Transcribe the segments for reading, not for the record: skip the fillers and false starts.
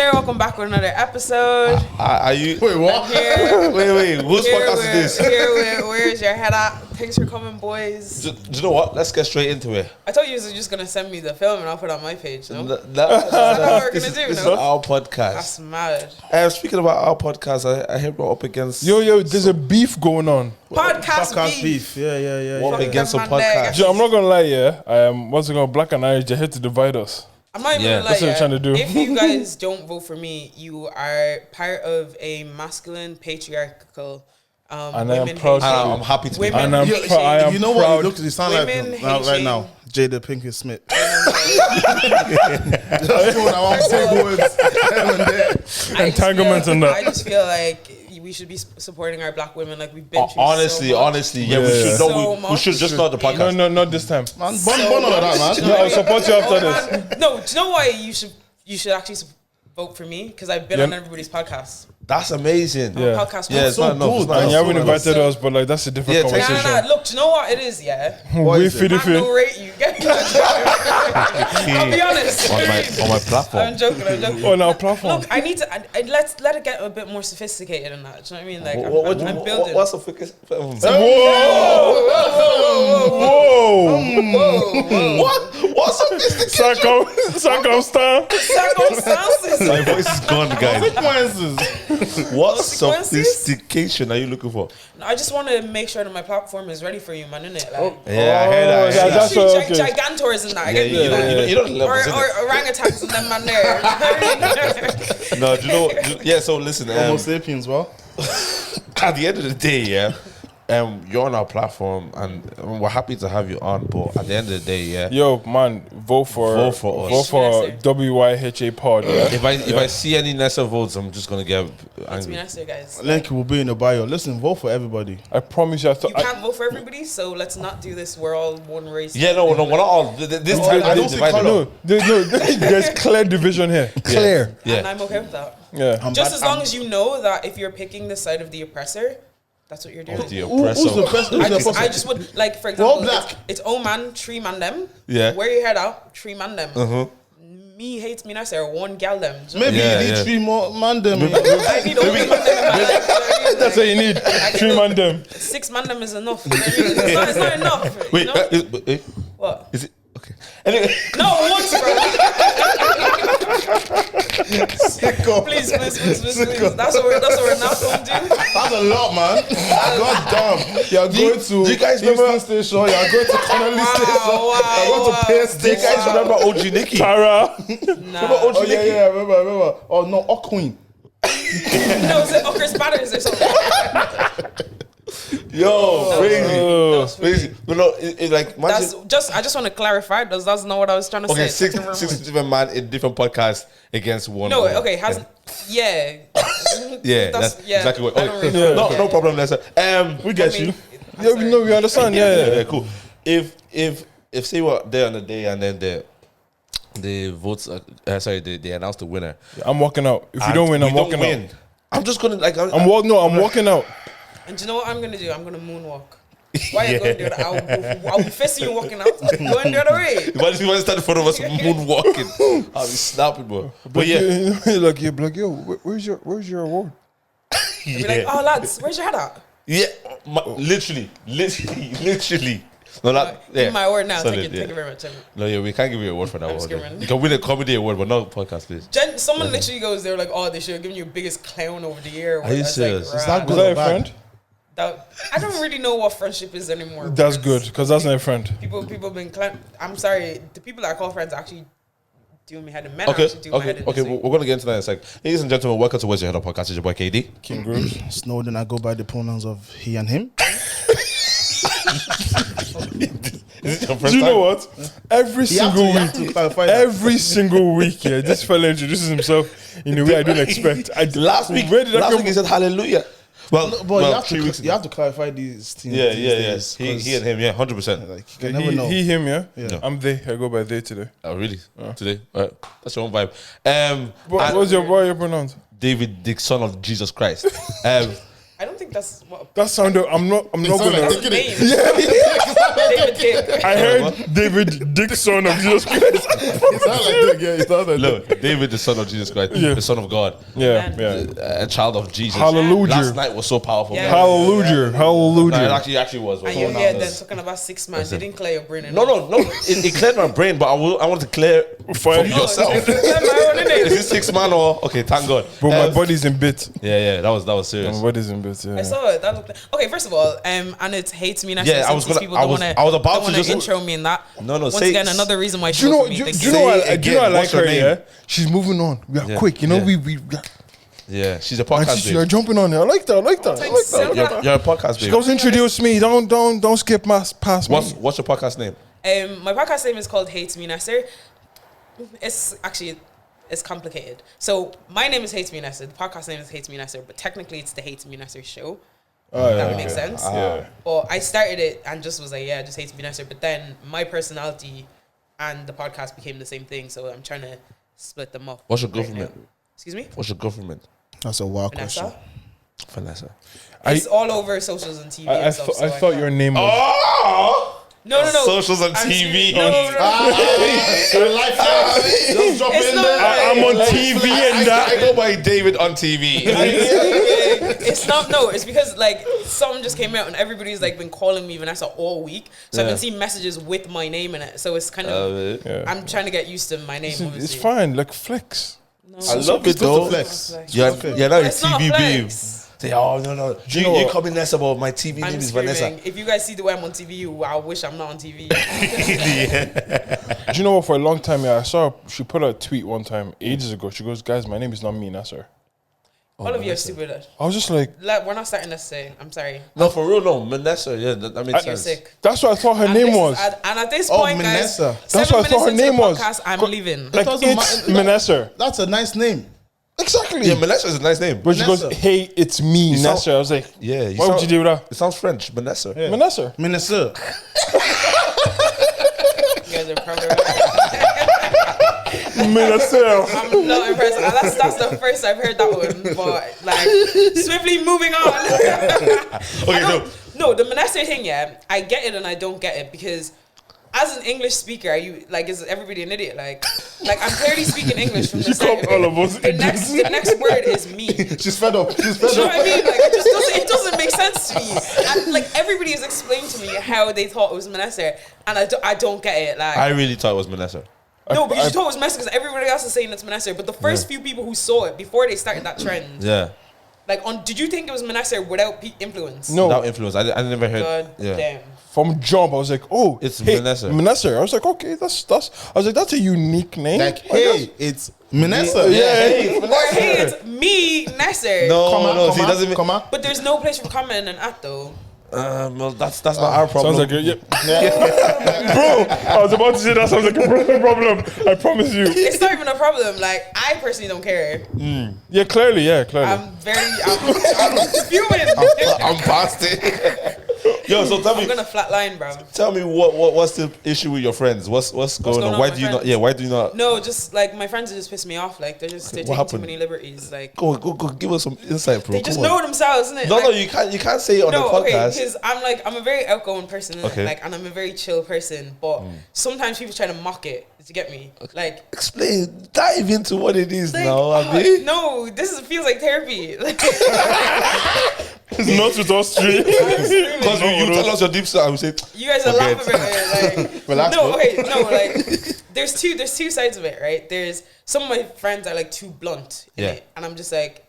Heyitsmenesser, welcome back with another episode. Are you? Wait, what? Wait. Whose podcast is this? Where's your head at? Thanks for coming, boys. Do you know what? Let's get straight into it. I thought you were just gonna send me the film and I'll put it on my page. No, That's what we're gonna do. This is No, our podcast. that's mad. Speaking about our podcast, I hear we're up against. Yo, there's a beef going on. Podcast beef. Yeah. We're up Fuck against some them, man, podcast. I'm not gonna lie, yeah. What's it called? Black and Irish, they're here to divide us. I'm not even Yeah, gonna lie. that's what I'm trying to do. If you guys don't vote for me, you are part of a masculine patriarchal. And I am women proud to hating- be. I'm happy to be Women And I'm hating- proud. I am You know what? proud. You look, you sound like Women right hating- now. Jada Pinkett Smith. Just throwing out big words here and there. Entanglement and that. I just feel like we should be supporting our black women like we've been through honestly, so much. yeah, we Yeah. should. So No, we much. should just start the podcast. No, not this time. Man, bun all of that, man. No, I'll support you after Oh, this. man. No, do you know why you should actually vote for me? Because I've been Yeah. on everybody's podcast. That's amazing. Yeah. Podcast. Yeah, it's So not enough. good, It's not man. And you enough. haven't invited us, but like that's a different Yeah, take- conversation. Look, do you know what it is? Yeah, We is it? feel I don't rate you. I'll be honest. on my platform. I'm joking. on our platform. Look, I need to. Let's let it get a bit more sophisticated than that. Do you know what I mean? Like, I'm building. What's the Whoa! What's sophistication? Circumstances. My voice is gone, guys. Consequences. What Consequences? sophistication are you looking for? No, I just want to make sure that my platform is ready for you, man. Innit? Like, Yeah, I heard that. yeah, that's what- okay. Gigantors and that. I get You know the levels, innit? or orangutans and them man there. No, do you know? Yeah, so listen. Homo sapiens, well. At the end of the day, yeah, you're on our platform, and we're happy to have you on. But at the end of the day, yeah, Yo, man, vote for us. Vote for WYHAPod. Yeah? if I see any Nessa votes, I'm just gonna get It's angry. me nice here, guys. Link will be in the bio. Listen, vote for everybody. I promise you. You can't vote for everybody, so let's not do this. We're all one race. Yeah, no, we're not all. This Oh, time I don't see colour. No, there's clear division here. Clear. Yeah. And I'm okay with that. Yeah. Just as long as you know that if you're picking the side of the oppressor, that's what you're doing. The Who's the oppressor. best? Who's the oppressor? I just would like, for We're all example, black. it's oh man, 3 man them. Yeah. Wear your head out, 3 man them. Me Heyitsmenesser, 1 gal them. Do you know Maybe Yeah, you need yeah. 3 more man them. what I mean? I need all the man them in my life. You know what I mean? That's what you need. 3 man them. 6 man them is enough. You know what I mean? It's not enough. Wait, you know? what? What? Is it okay? Anyway, No, once, bro. Sicko. Please. That's what we're not going to do. That's a lot, man. God damn. You're going to do you guys remember- Houston Station. You're going to Connolly Station. You're going to Pierce do you Station. guys remember OG Nicky? Tara. Remember OG Oh, Nicky? yeah, I remember. Oh, no, Queen. No, it's like Ockers Batters or something. Yo, crazy. That's Crazy. But no, it's like imagine. I just want to clarify. That's not what I was trying to Okay, say. six different man in different podcasts against one. No, woman. okay, yeah. Yeah, that's exactly what. I don't Okay, really- no problem, Nessa. We get you. Yeah, we know, we understand. Yeah. Cool. If say what day on the day and then the votes, they announce the winner. I'm walking out. If you and don't win, I'm we walking out. I'm just gonna like. I'm walking out. And do you know what I'm gonna do? I'm gonna moonwalk. Why are you going to do that? I'll be facing you walking out. Going the other way. If you want to stand in front of us moonwalking, I'll be snapping, bro. But yeah, like yo, where's your award? I'll be like, oh lads, where's your head at? yeah, literally. No, that, yeah. Give me my award now. Solid, Thank you very much. No, yeah, we can't give you an award for that I'm just one. kidding. You can win a comedy award, but not a podcast, please. Someone literally goes, they were like, oh, they should have given you biggest clown over the year. Are you serious? Is that Was good that or a bad? friend? I don't really know what friendship is anymore. That's because good, because that's not a friend. People been I'm sorry, the people that I call friends actually do me head and men Okay, actually do my head in this week. we're gonna get into that in a sec. Ladies and gentlemen, welcome to Where's Your Head Up podcast. It's your boy KD. King Grooves. Snowden, I go by the pronouns of he and him. Is it your Do first you know time? what? Every You have single to week, clarify that. every single week, yeah, this fella introduces himself in a way I don't expect. Last week, where did I last come week he said hallelujah. Well, But you have 3 weeks you have to clarify these things. Yeah, these yeah. days, He 'cause, and him, yeah, 100%. Like, you can never know. He, him, yeah? Yeah. I'm they. I go by they today. Oh, really? Today? That's your own vibe. What was your pronouns? David, the son of Jesus Christ. I don't think think that's what. That sounded. I'm not Sound gonna. like That's his Dick, name. David Dick. I heard David Dick, son of Jesus Christ. It sound like Dick, yeah. It sound like Dick. Look, David, the son of Jesus Christ, Yeah. the son of God, Yeah, Amen. yeah. a child of Jesus. Hallelujah. Last night was so powerful. Yeah. man. Hallelujah. No, Hallelujah. it actually was. And you're here then talking about 6 man. They didn't clear your brain enough. No. It cleared my brain, but I want to clear Fine. from yourself. Clear my own, innit? Is it 6 man or okay? Thank God. Bro, my body's in bits. Yeah. That was serious. My body's in bits. I Yeah. saw it. That looked okay. First of all, and it hates me. Yeah, I was gonna- People I don't was- wanna, I was about don't to wanna just- intro me in that. No, Once say- again, another reason why. Do you know? me. Do Say you know? it Do you know? I again. like What's her her. name? Yeah. She's moving on. We are Yeah. quick. You know. Yeah. We. Yeah, she's a And podcast you're babe. jumping on it. I like that. I like that. I like that. You're a podcast She babe. goes, introduce me. Don't skip past me. What's your podcast name? My podcast name is called Heyitsmenesser. It's complicated. So my name is Heyitsmenesser. The podcast name is Heyitsmenesser, but technically it's the Heyitsmenesser show. That makes sense. Yeah. But I started it and just was like, yeah, just Heyitsmenesser. But then my personality and the podcast became the same thing. So I'm trying to split them up. What's your right government? now. Excuse me? What's your government? That's a wild question. Vanessa? Vanessa. It's all over socials and TV and stuff. I thought your name was. Oh! No. Socials on I'm TV. serious. No. Just drop It's in not there. like- I'm on TV and that. I go by David on TV. It's not. No, it's because like something just came out and everybody's like been calling me Vanessa all week. So I've Yeah. been seeing messages with my name in it. So it's kind of. Yeah. I'm trying to get used to my name. It's Obviously. fine. Like flex. No, I love it Just though. a flex. Yeah, now you're It's not TV babe. flex. Say, oh no. you know You what? call me Nessa, but my TV name I'm is screaming. Vanessa. If you guys see the way I'm on TV, I wish I'm not on TV. Do you know what? For a long time, yeah, I saw she put a tweet one time ages ago. She goes, "Guys, my name is not me, Nasser." All of you are stupid. I was just like, We're not starting this say. I'm sorry. No, for real, no. Vanessa, yeah, that makes You're sense. sick. that's what I thought her And name this is- was. and at this Oh, point, guys, Vanessa. That's 7 what I thought her minutes into name the was. podcast, I'm leaving. Like doesn't it's matter. Menesser. That's a nice name. Exactly. Yeah, Vanessa is a nice name. But she goes, Vanessa. "Hey, it's me, sound- Nasser." I was like, Yeah, "Why would you do that?" It sounds French, Vanessa. Yeah. Menesser. Minister. You guys are probably Menesser. I'm not impressed. That's the first I've heard that one. But like, swiftly moving on. Okay, No, the Menesser thing, yeah, I get it and I don't get it because as an English speaker, are you like is everybody an idiot? Like I'm clearly speaking English from the You start. called all of us The next word is me. She's fed up. She's fed Do you know up. what I mean? Like it doesn't make sense to me. And like everybody has explained to me how they thought it was Menesser, and I don't get it. Like I really thought it was Vanessa. no, because you thought it was Menesser because everybody else is saying it's Menesser. But the first few people who saw it before they started that trend, Yeah. like did you think it was Menesser without influence? No. Without influence. I never heard. God Yeah. damn. From jump, I was like, "Oh, It's hey, Menesser. Menesser." I was like, "Okay, that's." I was like, "That's a unique name." Like, I guess. hey, it's Minister. Hey, Or hey, it's me, Nasser. No, Comma, no. See, comma, it doesn't. comma. But there's no place for comment and at though. Well, that's not our problem. Sounds like a bro. I was about to say that sounds like a brother problem. I promise you. It's not even a problem. Like I personally don't care. Yeah, clearly. I'm fuming. I'm past it. Yo, so tell I'm me, gonna flatline, bro. what's the issue with your friends? What's going going on? on Why with do you my not? friends? Yeah, why do you not? No, just like my friends are just pissing me off. Like they're taking too happened? many liberties. Like Go, give us some insight, bro. they just Come on. know themselves, isn't it? No, like, no, you can't say it on no, the okay, podcast. because I'm a very outgoing person, innit? Okay. Like, and I'm a very chill person. But sometimes people try to mock it. To get me, like Explain, dive into what it is like, now, Abby. no, feels like therapy. Like, It's not with us three. Because you tell us your deep side, I will say, you guys are Forget. laughing about it. Like, Relax, no, bro. okay, no, like there's two sides of it, right? There's some of my friends are like too blunt, in Yeah. it, and I'm just like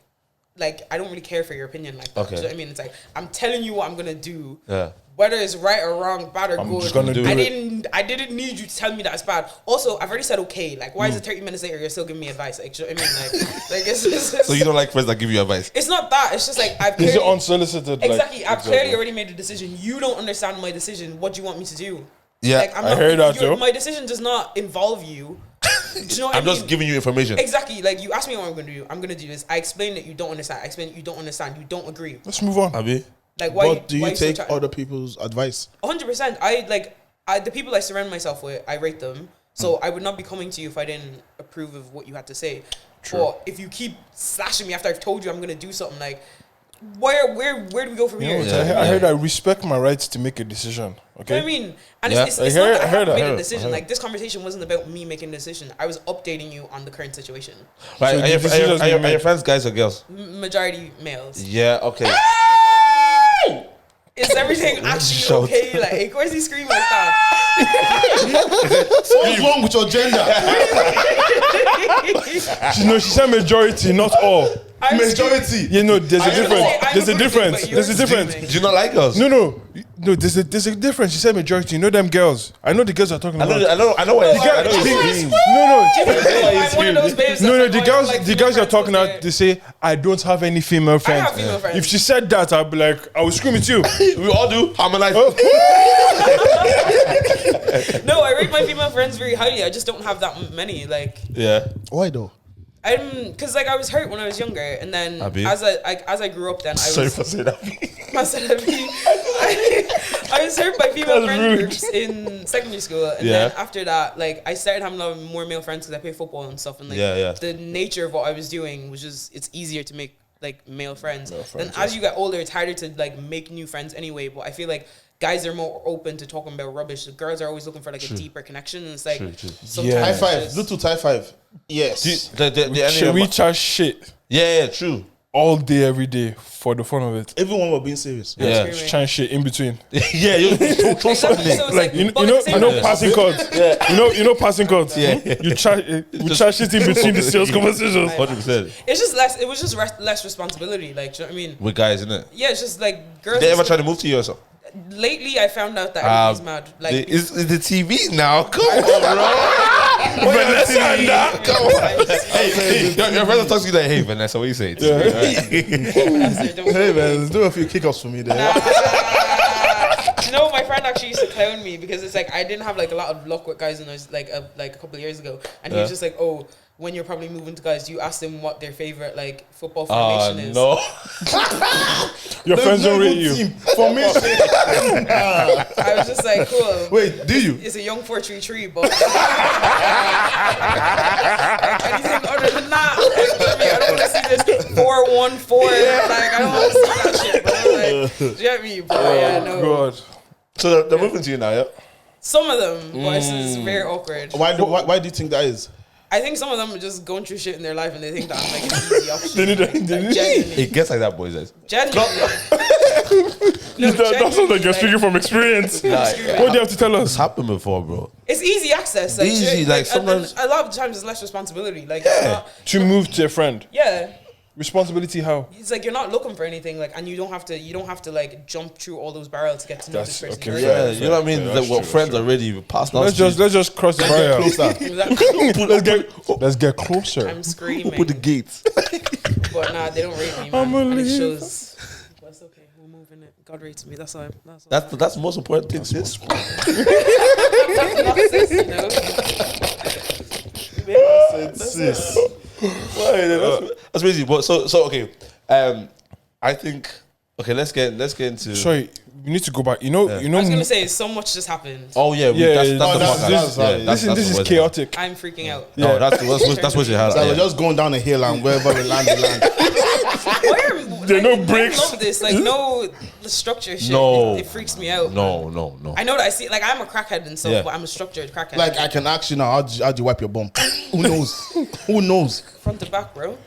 I don't really care for your opinion, like that. Okay. Do you know what I mean? It's like I'm telling you what I'm gonna do. yeah. Whether it's right or wrong, bad or I'm good, just gonna do I it. didn't need you to tell me that it's bad. Also, I've already said okay. Like, why is it 30 minutes later you're still giving me advice? Like, do you know what I mean? Like it's So you don't like friends that give you advice? it's not that. It's just like I've Is it clearly, unsolicited? like, exactly. I've exactly. clearly already made a decision. You don't understand my decision. What do you want me to do? Yeah. Like, I'm I not, heard that, you're- Joe. My decision does not involve you. Do you know what I'm I mean? just giving you information. Exactly. Like, you ask me what I'm going to do. I'm going to do this. I explain that you don't understand. I explain that you don't understand. You don't agree. Let's move on. Abby? Like, why? But do why you so take chatting? other people's advice? 100%. The people I surround myself with, I rate them. So I would not be coming to you if I didn't approve of what you had to say. True. But if you keep slashing me after I've told you I'm going to do something, like, where do we go from here? I heard I respect my rights to make a decision. Okay. I mean, and Yeah. it's I not heard- that I I heard- haven't I made a heard- decision. I heard. Like, this conversation wasn't about me making a decision. I was updating you on the current situation. Right? So Are your, the decisions are your you make- friends guys or girls? Majority males. Yeah. Okay. Is everything actually Shout. okay? Like, where's he screaming like that? What's wrong with your gender? She said majority, not all. I'm Majority. You know, there's a I was gonna difference. say, I'm There's a agreeing, difference. but There's a you're difference. screaming. Do you not like us? No. There's a difference. She said majority. You know them girls. I know the girls are talking I about. know. I know what. No, I know what I- you mean. No. I'm one of those babes. No, that's the like, girls, oh, like the girls you're talking female about, they say I don't have any female friends. have female friends. If she said that, I'd be like, I would scream at you. We all do. Harmonize. Oh. No, I rate my female friends very highly. I just don't have that many. Like, Yeah. Why though? because like I was hurt when I was younger, and then Abi? as I grew up, then I Sorry was for saying that. I was hurt by female That's friend rude. groups in secondary school, and Yeah. then after that, like I started having a lot more male friends because I play football and stuff, and like Yeah. the nature of what I was doing was just it's easier to make like male friends. Then as you get older, it's harder to like make new friends anyway. But I feel like guys are more open to talking about rubbish. The girls are always looking for like a deeper connection, and it's like sometimes Yeah. High it's five. just- Bluetooth high five. Yes. Should we chat shit Yeah, true. all day, every day for the fun of it? Everyone were being serious. Yeah. Screaming. Chat shit in between. Yeah, you don't Exactly, something. so it's Like you but at the same time, passing cards. You know passing cards. Yeah. You chat shit in between the sales conversations. 100%. it's just less. It was just less responsibility. Like, do you know what I mean? With guys, isn't it? Yeah, it's just like girls. They ever try to move to you or something? Lately, I found out that everybody's mad. Like, Is the TV now? Come on, bro. Vanessa, come on. Hey, your brother talks to you like, hey, Vanessa, what you say? Hey man, let's do a few kickoffs for me there. No, my friend actually used to clown me because it's like I didn't have like a lot of luck with guys when I was like a couple of years ago, and he was just like, oh, when you're probably moving to guys, you ask them what their favorite like football formation is. No. Your friends don't rate you. Formation. I was just like, cool. Wait, do you? It's a young 4-3-3, but anything other than that, like, I don't want to see this 4-1-4. Like, I don't want to see that shit, bro. Like, do you get me? But yeah, no. God. So they're moving to you now, yeah? Some of them, but it's very awkward. Why do you think that is? I think some of them are just going through shit in their life and they think that I'm like an easy option. They need Like, genuinely. It gets like that, boys. Genuinely. That sounds like you're speaking from experience. What do you have to tell us? It's happened before, bro. It's easy access. Like, Easy, like, sometimes- a lot of times it's less responsibility. Like, it's not, To move to a friend. yeah. Responsibility how? It's like you're not looking for anything, like, and you don't have to like jump through all those barrels to get to know this That's person. okay, You're Yeah, like, you know what I mean? That's What true, friends that's already passed Let's just cross the barrier. Closer. Let's get closer. I'm screaming. Open the gates. But nah, they don't rate me, I'm man. a And it leave. shows. But it's okay. We're moving it. God rates me. That's all. That's all. That's the most important thing, sis. Not sis, you know? Sis. That's crazy. But so okay. I think okay. Let's get into. Sorry, we need to go back. You know. I was gonna say so much just happened. Oh yeah, Yeah, that's yeah, the that's- podcast. that's- Yeah, listen, this is what- chaotic. I'm freaking out. No, that's what you had. So we're Yeah. just going down a hill and wherever we land, we land. There are no men breaks. love this, like no the structure shit. No. It freaks me out. No. I know that I see. Like I'm a crackhead and stuff, Yeah. but I'm a structured crackhead. Like I can ask you now, how'd you wipe your bum? Who knows? Who knows? front to back, bro.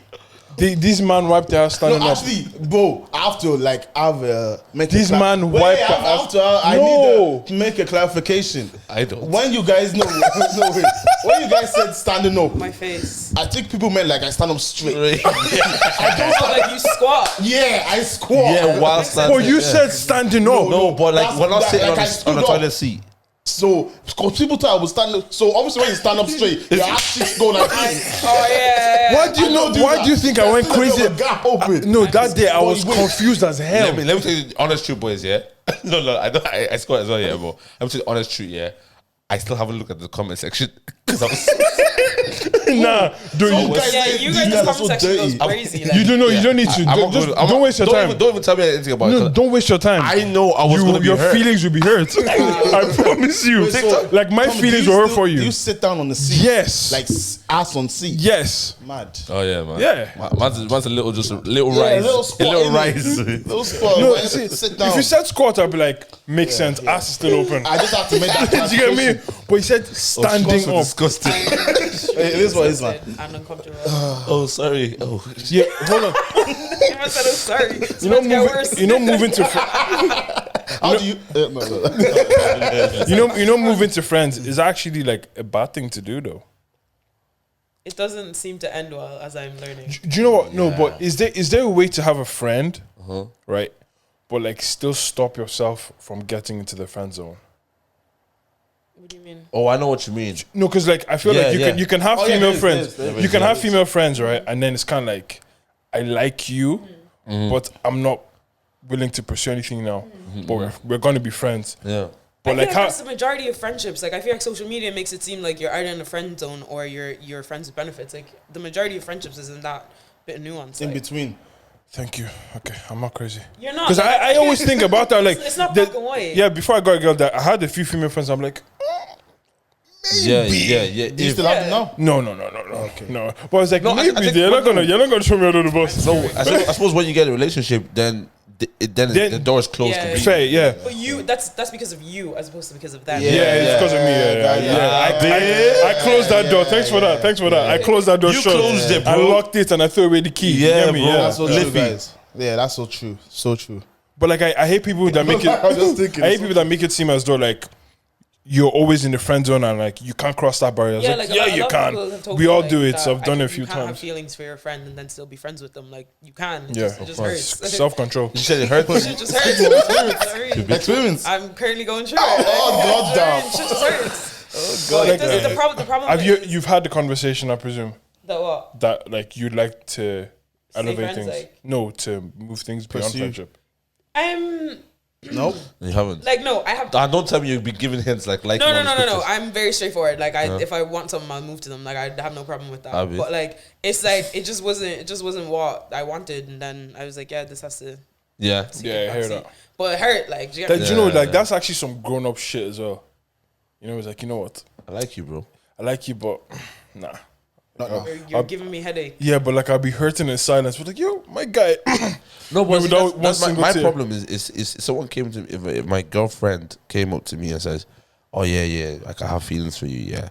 This man wiped their No, standing up. actually, bro, I have to like have a This man wiped I the have to. I No. need to make a clarification. I don't. When you guys know, no wait. When you guys said standing up, My face. I think people meant like I stand up straight. Oh, like you squat. Yeah, I squat. Yeah, while Oh, standing. you yeah. said standing up. No, but like That's- we're not that- sitting like I on stood a up. toilet seat. So, because people thought I was standing. So obviously, when you stand up straight, your ass cheeks go like this. Oh yeah. Why do you know? Why do you think I went crazy? There's a gap open. No, that day I was Wait. confused as hell. Let me tell you the honest truth, boys. Yeah. No, I don't. I squat as well. Yeah, but I'm telling you the honest truth. Yeah. I still haven't looked at the comment section because I was. Nah, dude, Some you, guys- Yeah, you guys' are comment so section goes dirty. crazy. you don't know. Yeah. You don't need to. I'm not Just gonna- don't waste your time. Don't even tell me anything about No, it. don't waste your time. I know I was gonna be your hurt. feelings will be hurt. I promise you. Wait, so, Like my Tommy, feelings do were you hurt for Do you. you sit down on the seat? Yes. Like ass on seat? Yes. Mad. Oh yeah, man. Yeah. Man's a little, just a little Yeah, rise, a little spot. a little innit? rise. Little spot. No, But see, sit down. if you said squat, I'd be like, makes sense. Ass is still open. I just have to make that. Did you get me? But he said standing up. Disgusting. It is what it is, man. And uncomfortable. Oh, sorry. Oh, Yeah, hold on. I said I'm sorry. It's You know, about to get worse. moving to How do you? No. moving to friends is actually like a bad thing to do, though. It doesn't seem to end well, as I'm learning. Do you know what? No, but is there a way to have a friend, right? But like still stop yourself from getting into the friend zone? What do you mean? oh, I know what you mean. No, because like I feel Yeah, like yeah. you can have Oh, yeah, female there friends. is, there You can have female friends, right? And then it's kind of like I like you, but I'm not willing to pursue anything now. But we're going to be friends. Yeah. I But feel like like how? that's the majority of friendships. Like I feel like social media makes it seem like you're either in a friend zone or you're friends with benefits. Like the majority of friendships isn't that bit of nuance. In Like, between. Thank you. Okay, I'm not crazy. you're not. Because like, I always think about that. Like it's not the- black and white. Yeah, before I got a girl, that I had a few female friends. I'm like, Yeah. Do you still have them now? no. No. But I was like, No, I maybe think you're not when- gonna throw me under the bus. No, I suppose when you get a relationship, then the door is closed Yeah. completely. Fair, yeah. But that's because of you as opposed to because of them. Yeah, it's because of me. I closed that door. Thanks for that. I closed that door You shut. closed it, bro. I locked it and I threw away the key. You Yeah, get me? bro. That's so true, Liffy. guys. Yeah, that's so true. So true. But like, I hate people that make it. I was just thinking. I hate people that make it seem as though like you're always in the friend zone and like you can't cross that barrier. Yeah, Like, like yeah, a you lot of can. people have told We me, all like, do it. that So I've done it a you few can't have times. feelings for your friend and then still be friends with them. Like you can. It Yeah, just hurts. Self control. You said it hurts. It just hurts. Sorry. Experience. I'm currently going through Oh, it. God damn. Shit just hurts. God, It doesn't- the problem Have is you've had the conversation? I presume that what? that like you'd like to elevate friends, things. like- No, to move things beyond Pursue. friendship. Nope. You haven't. Like no, I have. Don't tell me you've been giving hints like No. all these No. pictures. I'm very straightforward. Like if I want something, I'll move to them. Like I have no problem with that. Obvious. But like it's like it just wasn't what I wanted, and then I was like, yeah, this has to. Yeah. Yeah, I hear that. But it hurt. Like do you That, get you me? know, like that's actually some grown up shit as well. You know, it's like, you know what? I like you, bro. I like you, but nah. You're giving me headache. Yeah, but like I'll be hurting in silence. But like, yo, my guy. No, but see, without that's one my single tear. problem is someone came to me, if my girlfriend came up to me and says, "Oh yeah, like I have feelings for you, yeah,"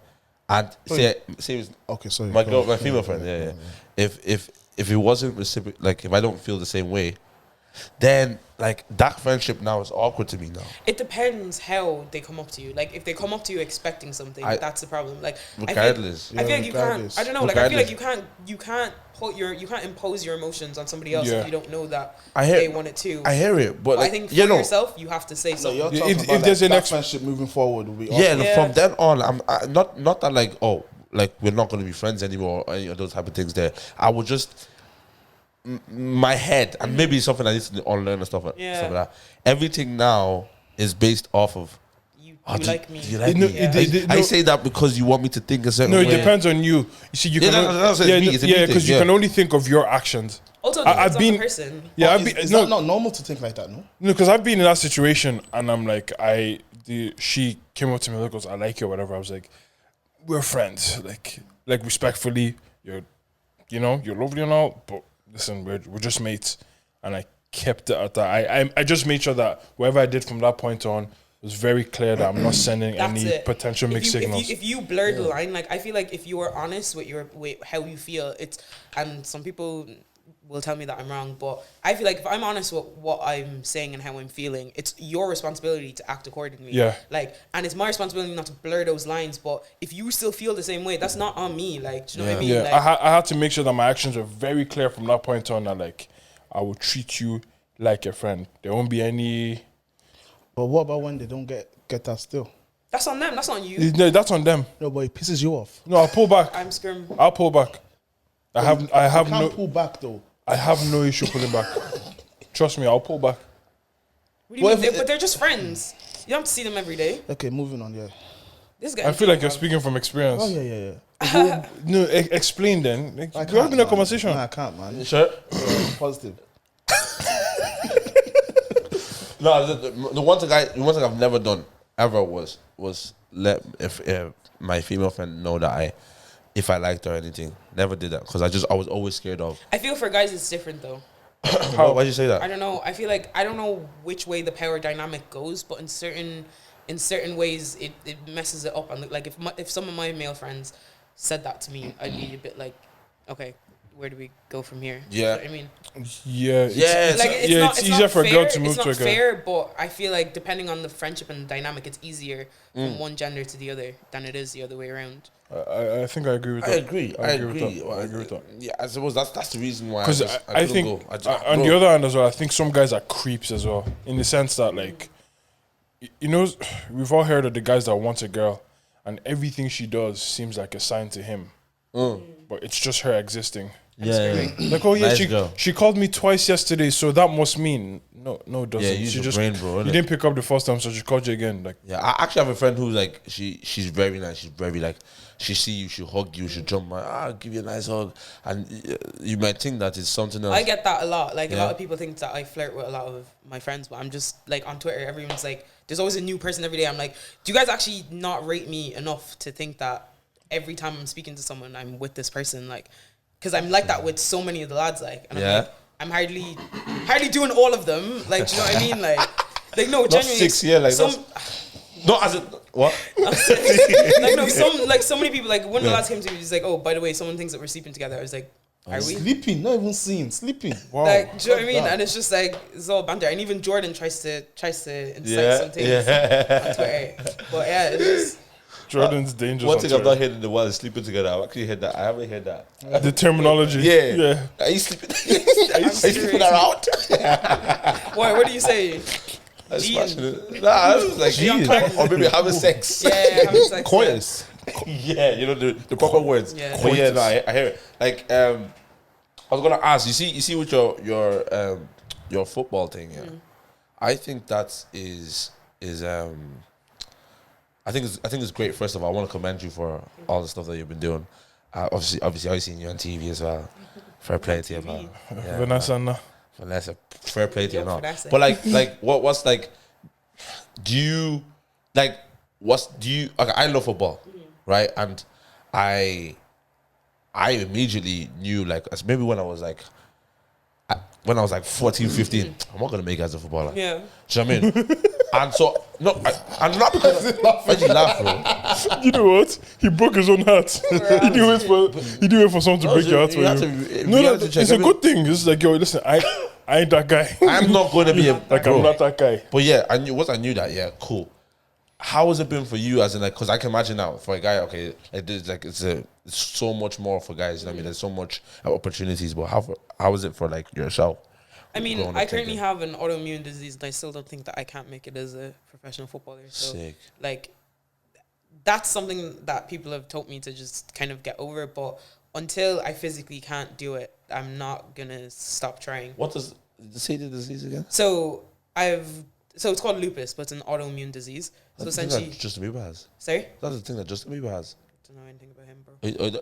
and say it was Okay, sorry. my go girl, on. my female friend, yeah. If it wasn't reciprocal, like if I don't feel the same way, then like that friendship now is awkward to me now. It depends how they come up to you. Like if they come up to you expecting something, that's the problem. Like Regardless. I feel like you can't. regardless. I don't know. Like I feel like Regardless. you can't impose your emotions on somebody else Yeah. if you don't know that I hear- they want it too. I hear it, but But like, I think for you know, yourself, you have to say So something. you're If- talking if about there's like, an that ex- friendship moving forward will be yeah, awesome. Yeah. from then on, I'm not that like, oh, like we're not going to be friends anymore or any of those type of things there. I will just my head, and maybe it's something I need to unlearn and stuff like that. Everything now is based off of You do like me. do you like No, me? it- I no- say that because you want me to think a certain No, way. it depends on you. You see, you Yeah, can that's what it's me, it's a me thing, because you yeah. can only think of your actions. Also, it I've depends on been- the person. Yeah, I've Is, been is no, that not normal to think like that? No. no, because I've been in that situation, and I'm like, she came up to me and goes, "I like you," or whatever. I was like, "We're friends, like respectfully, you're lovely and all, but listen, we're just mates," and I kept it at that. I just made sure that whatever I did from that point on was very clear that I'm not sending That's any it. potential mixed signals. If you blur the line, like I feel like if you are honest with how you feel, and some people will tell me that I'm wrong, but I feel like if I'm honest with what I'm saying and how I'm feeling, it's your responsibility to act accordingly. Yeah. Like, and it's my responsibility not to blur those lines. But if you still feel the same way, that's not on me. Like, do you know what I mean? Yeah, Like, I had to make sure that my actions were very clear from that point on. That like, I will treat you like a friend. There won't be any. But what about when they don't get that still? that's on them. That's not you. No, that's on them. No, but it pisses you off. No, I'll pull back. I'm scrum. I'll pull back. I have You no. can't pull back though. I have no issue pulling back. Trust me, I'll pull back. What do you What mean? if But they're just friends. You don't have to see them every day. Okay, moving on. Yeah. This guy. I feel like you're speaking from experience. Oh yeah. No, explain then. Like, I we're can't, having a man. conversation. No, I can't, man. Sure. Positive. No, the one thing I've never done ever was let if my female friend know that if I liked her or anything. Never did that because I was always scared of. I feel for guys it's different though. Why'd you say that? I don't know. I feel like I don't know which way the power dynamic goes, but in certain ways it messes it up. And like if some of my male friends said that to me, I'd be a bit like, okay, where do we go from here? Yeah. You know what I mean, Yeah. it's easier for a girl to move it's to a not guy. fair, but I feel like depending on the friendship and the dynamic, it's easier from one gender to the other than it is the other way around. I think I agree with I that. agree. I agree with that. Well, I agree with that. Yeah, I suppose that's the reason why. Because I think, on the other hand as well, I think some guys are creeps as well, in the sense that, like, you know, we've all heard of the guys that want a girl, and everything she does seems like a sign to him, but it's just her existing. Yeah. Like, oh yeah, Nice girl. she called me twice yesterday, so that must mean no, it doesn't. Yeah, use she your just brain, bro, you innit? didn't pick up the first time, so she called you again. Like, Yeah, I actually have a friend who's like she's very nice. She's very like she see you, she'll hug you, she'll jump, I'll give you a nice hug, and you might think that it's something else. I get that a lot. Like a Yeah. lot of people think that I flirt with a lot of my friends, but I'm just like on Twitter, everyone's like, there's always a new person every day. I'm like, do you guys actually not rate me enough to think that every time I'm speaking to someone, I'm with this person? Like, because I'm like that with so many of the lads. Like, and Yeah. I'm hardly doing all of them. Like, do you know what I mean? Like no, Not genuinely. 6 years, like some, not as a what? like no, so many people. Like when the lads came to me, he's like, oh, by the way, someone thinks that we're sleeping together. I was like, are we? Sleeping, not even seeing, sleeping. wow. Like, do you know what I mean? God. And it's just like it's all banter. And even Jordan tries to incite Yeah, some things on Twitter. But yeah, it's just Jordan's dangerous. One on thing I've Twitter. not heard in the world is sleeping together. I've actually heard that. I haven't heard that. The terminology. Yeah. Are you sleeping? Are you sleeping around? why? What do you say? I'm Gee. smashing it. Nah, I was like, Jeez. or maybe having sex. Yeah, having sex. Coitus. Yeah, you know the proper words. Yeah. But yeah, no, I hear it. Like, I was gonna ask. You see, with your football thing. Yeah, I think that is I think it's great. First of all, I want to commend you for all the stuff that you've been doing. Obviously, I've seen you on TV as well. Fair play to you, man. Yeah, Vanessa, no. Vanessa, fair play to you, Yo, now. Vanessa. But like, what's like? Do you like? Okay, I love football, right? And I immediately knew, like, as maybe when I was like 14, 15, I'm not gonna make it as a footballer. Yeah. Do you know what I mean? And so I'm not because why'd you laugh, bro? You know what? He broke his own heart. he didn't wait for someone to break your heart for you. No, it's a good thing. It's like, yo, listen, I ain't that guy. I'm not gonna be a like, bro. I'm not that guy. But yeah, I knew that. Yeah, cool. How has it been for you? As in, like, because I can imagine now for a guy, okay, like there's like it's so much more for guys. You know what I mean, there's so much opportunities. But how is it for like yourself? I mean, growing up I currently thinking? have an autoimmune disease, and I still don't think that I can't make it as a professional footballer. So, Sick. like, that's something that people have told me to just kind of get over. But until I physically can't do it, I'm not gonna stop trying. What does say the disease again? So it's called lupus, but it's an autoimmune disease. So That's the thing essentially, that Justin Bieber has. sorry, That's the thing that Justin Bieber has. don't know anything about him, bro. Yeah.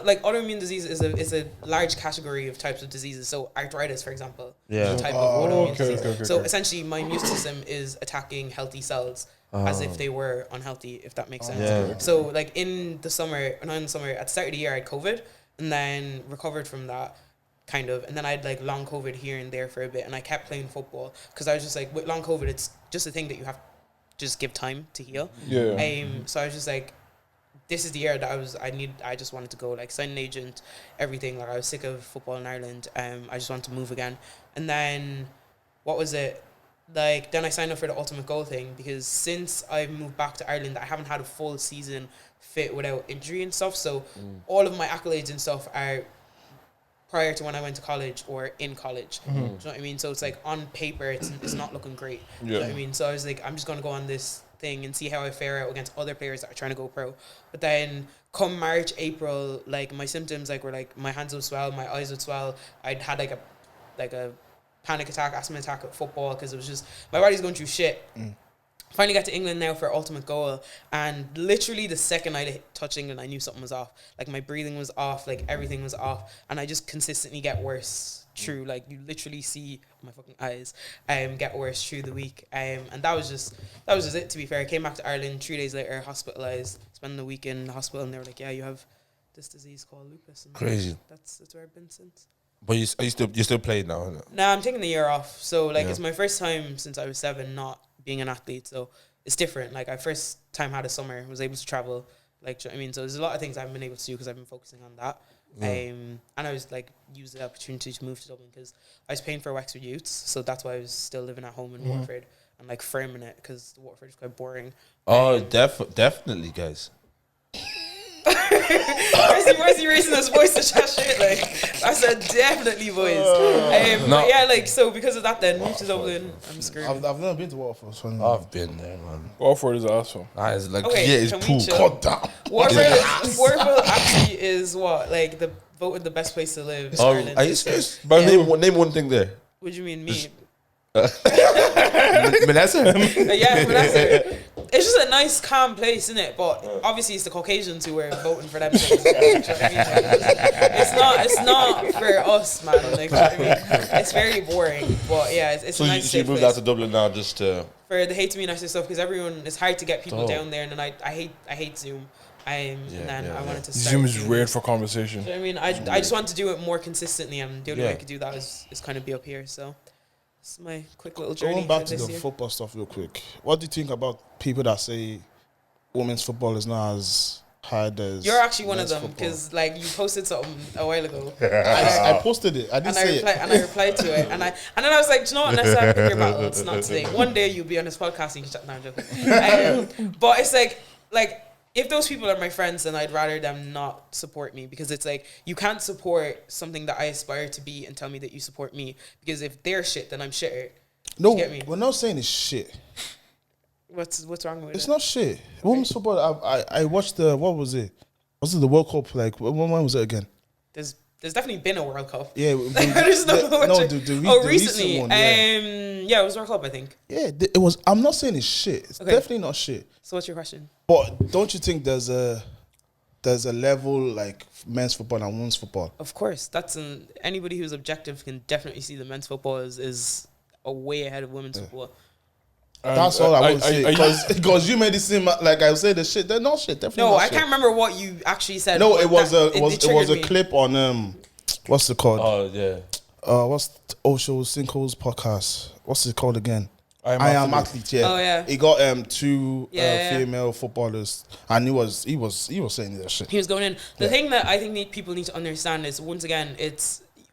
Like autoimmune disease is a large category of types of diseases. So arthritis, for example, Yeah. is a type of autoimmune okay, disease. okay, So okay. essentially, my immune system is attacking healthy cells as if they were unhealthy, if that makes sense. Yeah. So like in the summer, at the start of the year, I had COVID, and then recovered from that. Kind of, and then I had like long COVID here and there for a bit, and I kept playing football because I was just like, with long COVID, it's just a thing that you have to just give time to heal. Yeah. So I was just like, this is the year that I just wanted to go, like, sign an agent, everything. Like, I was sick of football in Ireland. I just wanted to move again. And then, what was it? Like, then I signed up for the Ultimate Goal thing because since I moved back to Ireland, I haven't had a full season fit without injury and stuff. So all of my accolades and stuff are prior to when I went to college or in college. Do you know what I mean? So it's like on paper, it's not looking great. Do you know what I mean? So I was like, I'm just going to go on this thing and see how I fare out against other players that are trying to go pro. But then come March, April, like my symptoms were like my hands would swell, my eyes would swell. I'd had like a panic attack, asthma attack at football because it was just, my body's going through shit. Finally got to England now for ultimate goal, and literally the second I touched England, I knew something was off. Like my breathing was off, like everything was off, and I just consistently get worse through. Like you literally see my fucking eyes, get worse through the week. And that was just it. To be fair, I came back to Ireland 3 days later, hospitalized, spent the week in the hospital, and they were like, "Yeah, you have this disease called lupus." And Crazy. That's where I've been since. But you're still playing now, isn't it? Nah, I'm taking the year off. So like it's my first time since I was 7 not being an athlete. So it's different. Like I first time had a summer, was able to travel. Like, do you know what I mean? So there's a lot of things I haven't been able to do because I've been focusing on that. And I was like, use the opportunity to move to Dublin because I was paying for Wexford Youths. So that's why I was still living at home in Waterford and like firming it because Waterford is quite boring. Oh, definitely, guys. Where's he raising his voice to chat shit? Like, I said definitely, boys. But yeah, like, so because of that, then moved to Dublin. I'm screwed. I've never been to Waterford. So I've been there, man. Waterford is awesome. It's like, Okay, yeah, it's can we pool. chill? God damn. Waterford actually is what? Like, voted the best place to live in Ireland. Are you serious? But name one thing there. What do you mean, me? Manasseh? Yeah, Heyitsmenesser. It's just a nice, calm place, isn't it? But obviously, it's the Caucasians who were voting for them things. It's not for us, man. Like, you know what I mean? It's very boring. But yeah, it's a nice So you moved out to Dublin now just to... For the Heyitsmenesser stuff, because it's hard to get people down there, and then I hate Zoom. I wanted to start Zoom is weird for conversation. So, I mean, I just want to do it more consistently, and the only way I could do that is kind of be up here. So it's my quick little journey. Going back to this the year. football stuff real quick. What do you think about people that say women's football is not as hard as You're actually one of men's them football? because like you posted something a while ago, I posted it. I didn't say it. and I replied to it, and then I was like, do you know what? Unless I pick your battles, not today. One day you'll be on this podcast and you can chat. No, I'm joking. But it's like if those people are my friends, then I'd rather them not support me because it's like you can't support something that I aspire to be and tell me that you support me because if they're shit, then I'm shitter. No, You get me? we're not saying it's shit. What's wrong with It's it? not shit. Women's football. I watched what was it? Was it the World Cup? Like when was it again? There's definitely been a World Cup. Yeah, There's no the recently. recent one. Yeah, it was World Cup, I think. Yeah, it was. I'm not saying it's shit. It's Okay. definitely not shit. So what's your question? But don't you think there's a level like men's football and women's football? Of course, anybody who's objective can definitely see the men's football is a way ahead of women's football. That's all I would say. Because you made it seem like I say the shit. They're not shit. Definitely. No, not I shit. can't remember what you actually said. No, but it was it triggered a me. clip on what's it called? Oh, yeah. What's Osho Cinco's podcast? What's it called again? I Am Athlete. Yeah. Oh, yeah. He got two Yeah. female footballers, and he was saying that shit. He was going in. The thing that I think people need to understand is once again,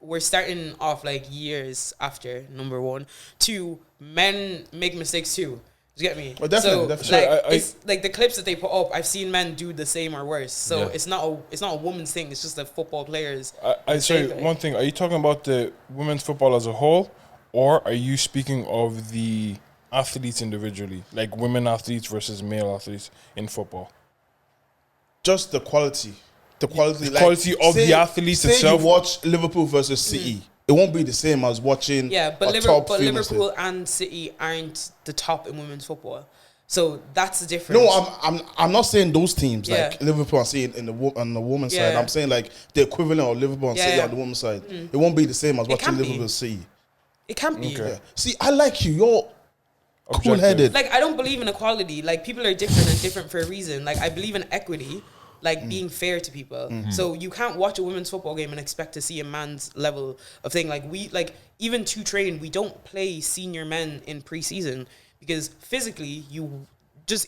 we're starting off like years after number one. 2, men make mistakes too. Do you get me? Oh, definitely, so, definitely. Like, I- it's like the clips that they put up. I've seen men do the same or worse. So Yeah. it's not a woman's thing. It's just the football players. I say Same. one thing. Are you talking about the women's football as a whole, or are you speaking of the athletes individually, like women athletes versus male athletes in football? Just the quality. The quality, quality of the athletes say itself. You watch Liverpool versus City. It won't be the same as watching. Yeah, but a top female Liverpool team. and City aren't the top in women's football. So that's the difference. No, I'm not saying those teams Yeah. like Liverpool and City on the women's Yeah. side. I'm saying like the equivalent of Liverpool and City Yeah. on the women's side. It won't be the same as watching can't be. Liverpool and City. It can't be. Yeah. See, I like you. You're cool headed. Like I don't believe in equality. Like people are different and different for a reason. Like I believe in equity, like being fair to people. So you can't watch a women's football game and expect to see a man's level of thing. Like even to train, we don't play senior men in preseason because physically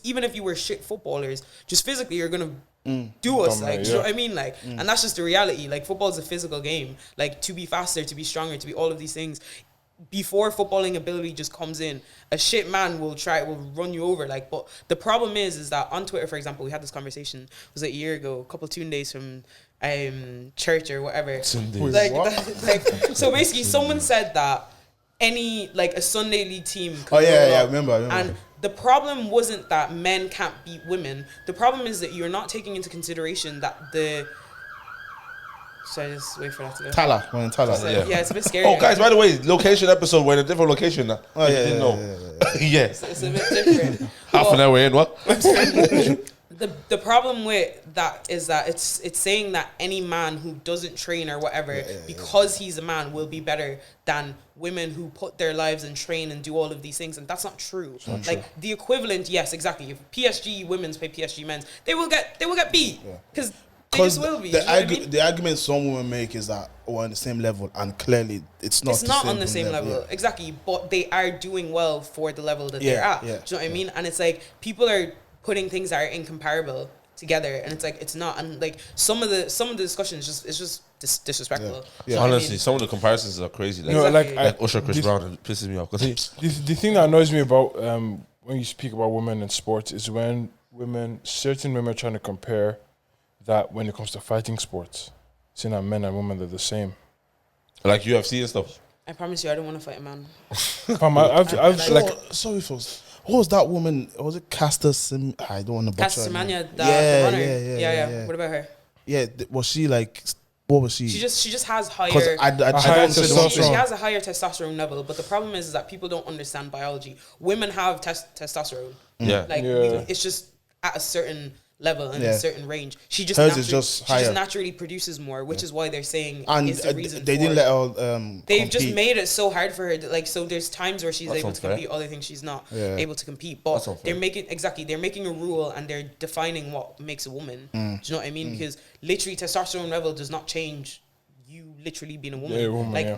even if you were shit footballers, just physically you're gonna do us. Like, do you know what I mean? Like, and that's just the reality. Like football is a physical game. Like to be faster, to be stronger, to be all of these things. Before footballing ability just comes in, a shit man will run you over. Like, but the problem is that on Twitter, for example, we had this conversation, was it a year ago, a couple tune days from church or whatever. So basically someone said that a Sunday league team could roll I up. remember. And the problem wasn't that men can't beat women. The problem is that you're not taking into consideration that Should I just wait for that to go? Tala. We're in Tala. Yeah, it's a bit scary. Oh, guys, by the way, location episode. We're in a different location now. Oh, yeah, Didn't yeah, know. Yeah. It's a bit different. Half an hour in, what? The problem with that is that it's saying that any man who doesn't train or whatever, because he's a man, will be better than women who put their lives and train and do all of these things, and that's not true. The equivalent, yes, exactly. If PSG women's play PSG men's, they will get beat because they just will be. The argument some women make is that we're on the same level, and clearly it's not. It's not on the same level, exactly. But they are doing well for the level that they're at. Do you know what I mean? And it's like people are putting things that are incomparable together, and it's like it's not. And like some of the discussions it's just disrespectful. Yeah. Honestly, some of the comparisons are crazy. Like, like Usher, Chris Brown, and it pisses me off. The thing that annoys me about when you speak about women in sports is when certain women are trying to compare that when it comes to fighting sports, saying that men and women are the same, like UFC and stuff. I promise you, I don't want to fight a man. I've like sorry folks. What was that woman? Was it Caster Sim? I don't want to butcher her name. Semenya, the runner. Yeah. What about her? Yeah, was she like? What was she? She just has higher. She has a higher testosterone level, but the problem is that people don't understand biology. Women have testosterone. Yeah, It's just at a certain level and a certain range. She just naturally produces more, which is why they're saying is the reason they didn't let her. They've just made it so hard for her. So there's times where she's able to compete, other things she's not able to compete. But they're making a rule and they're defining what makes a woman. Do you know what I mean? Because literally testosterone level does not change you literally being a woman.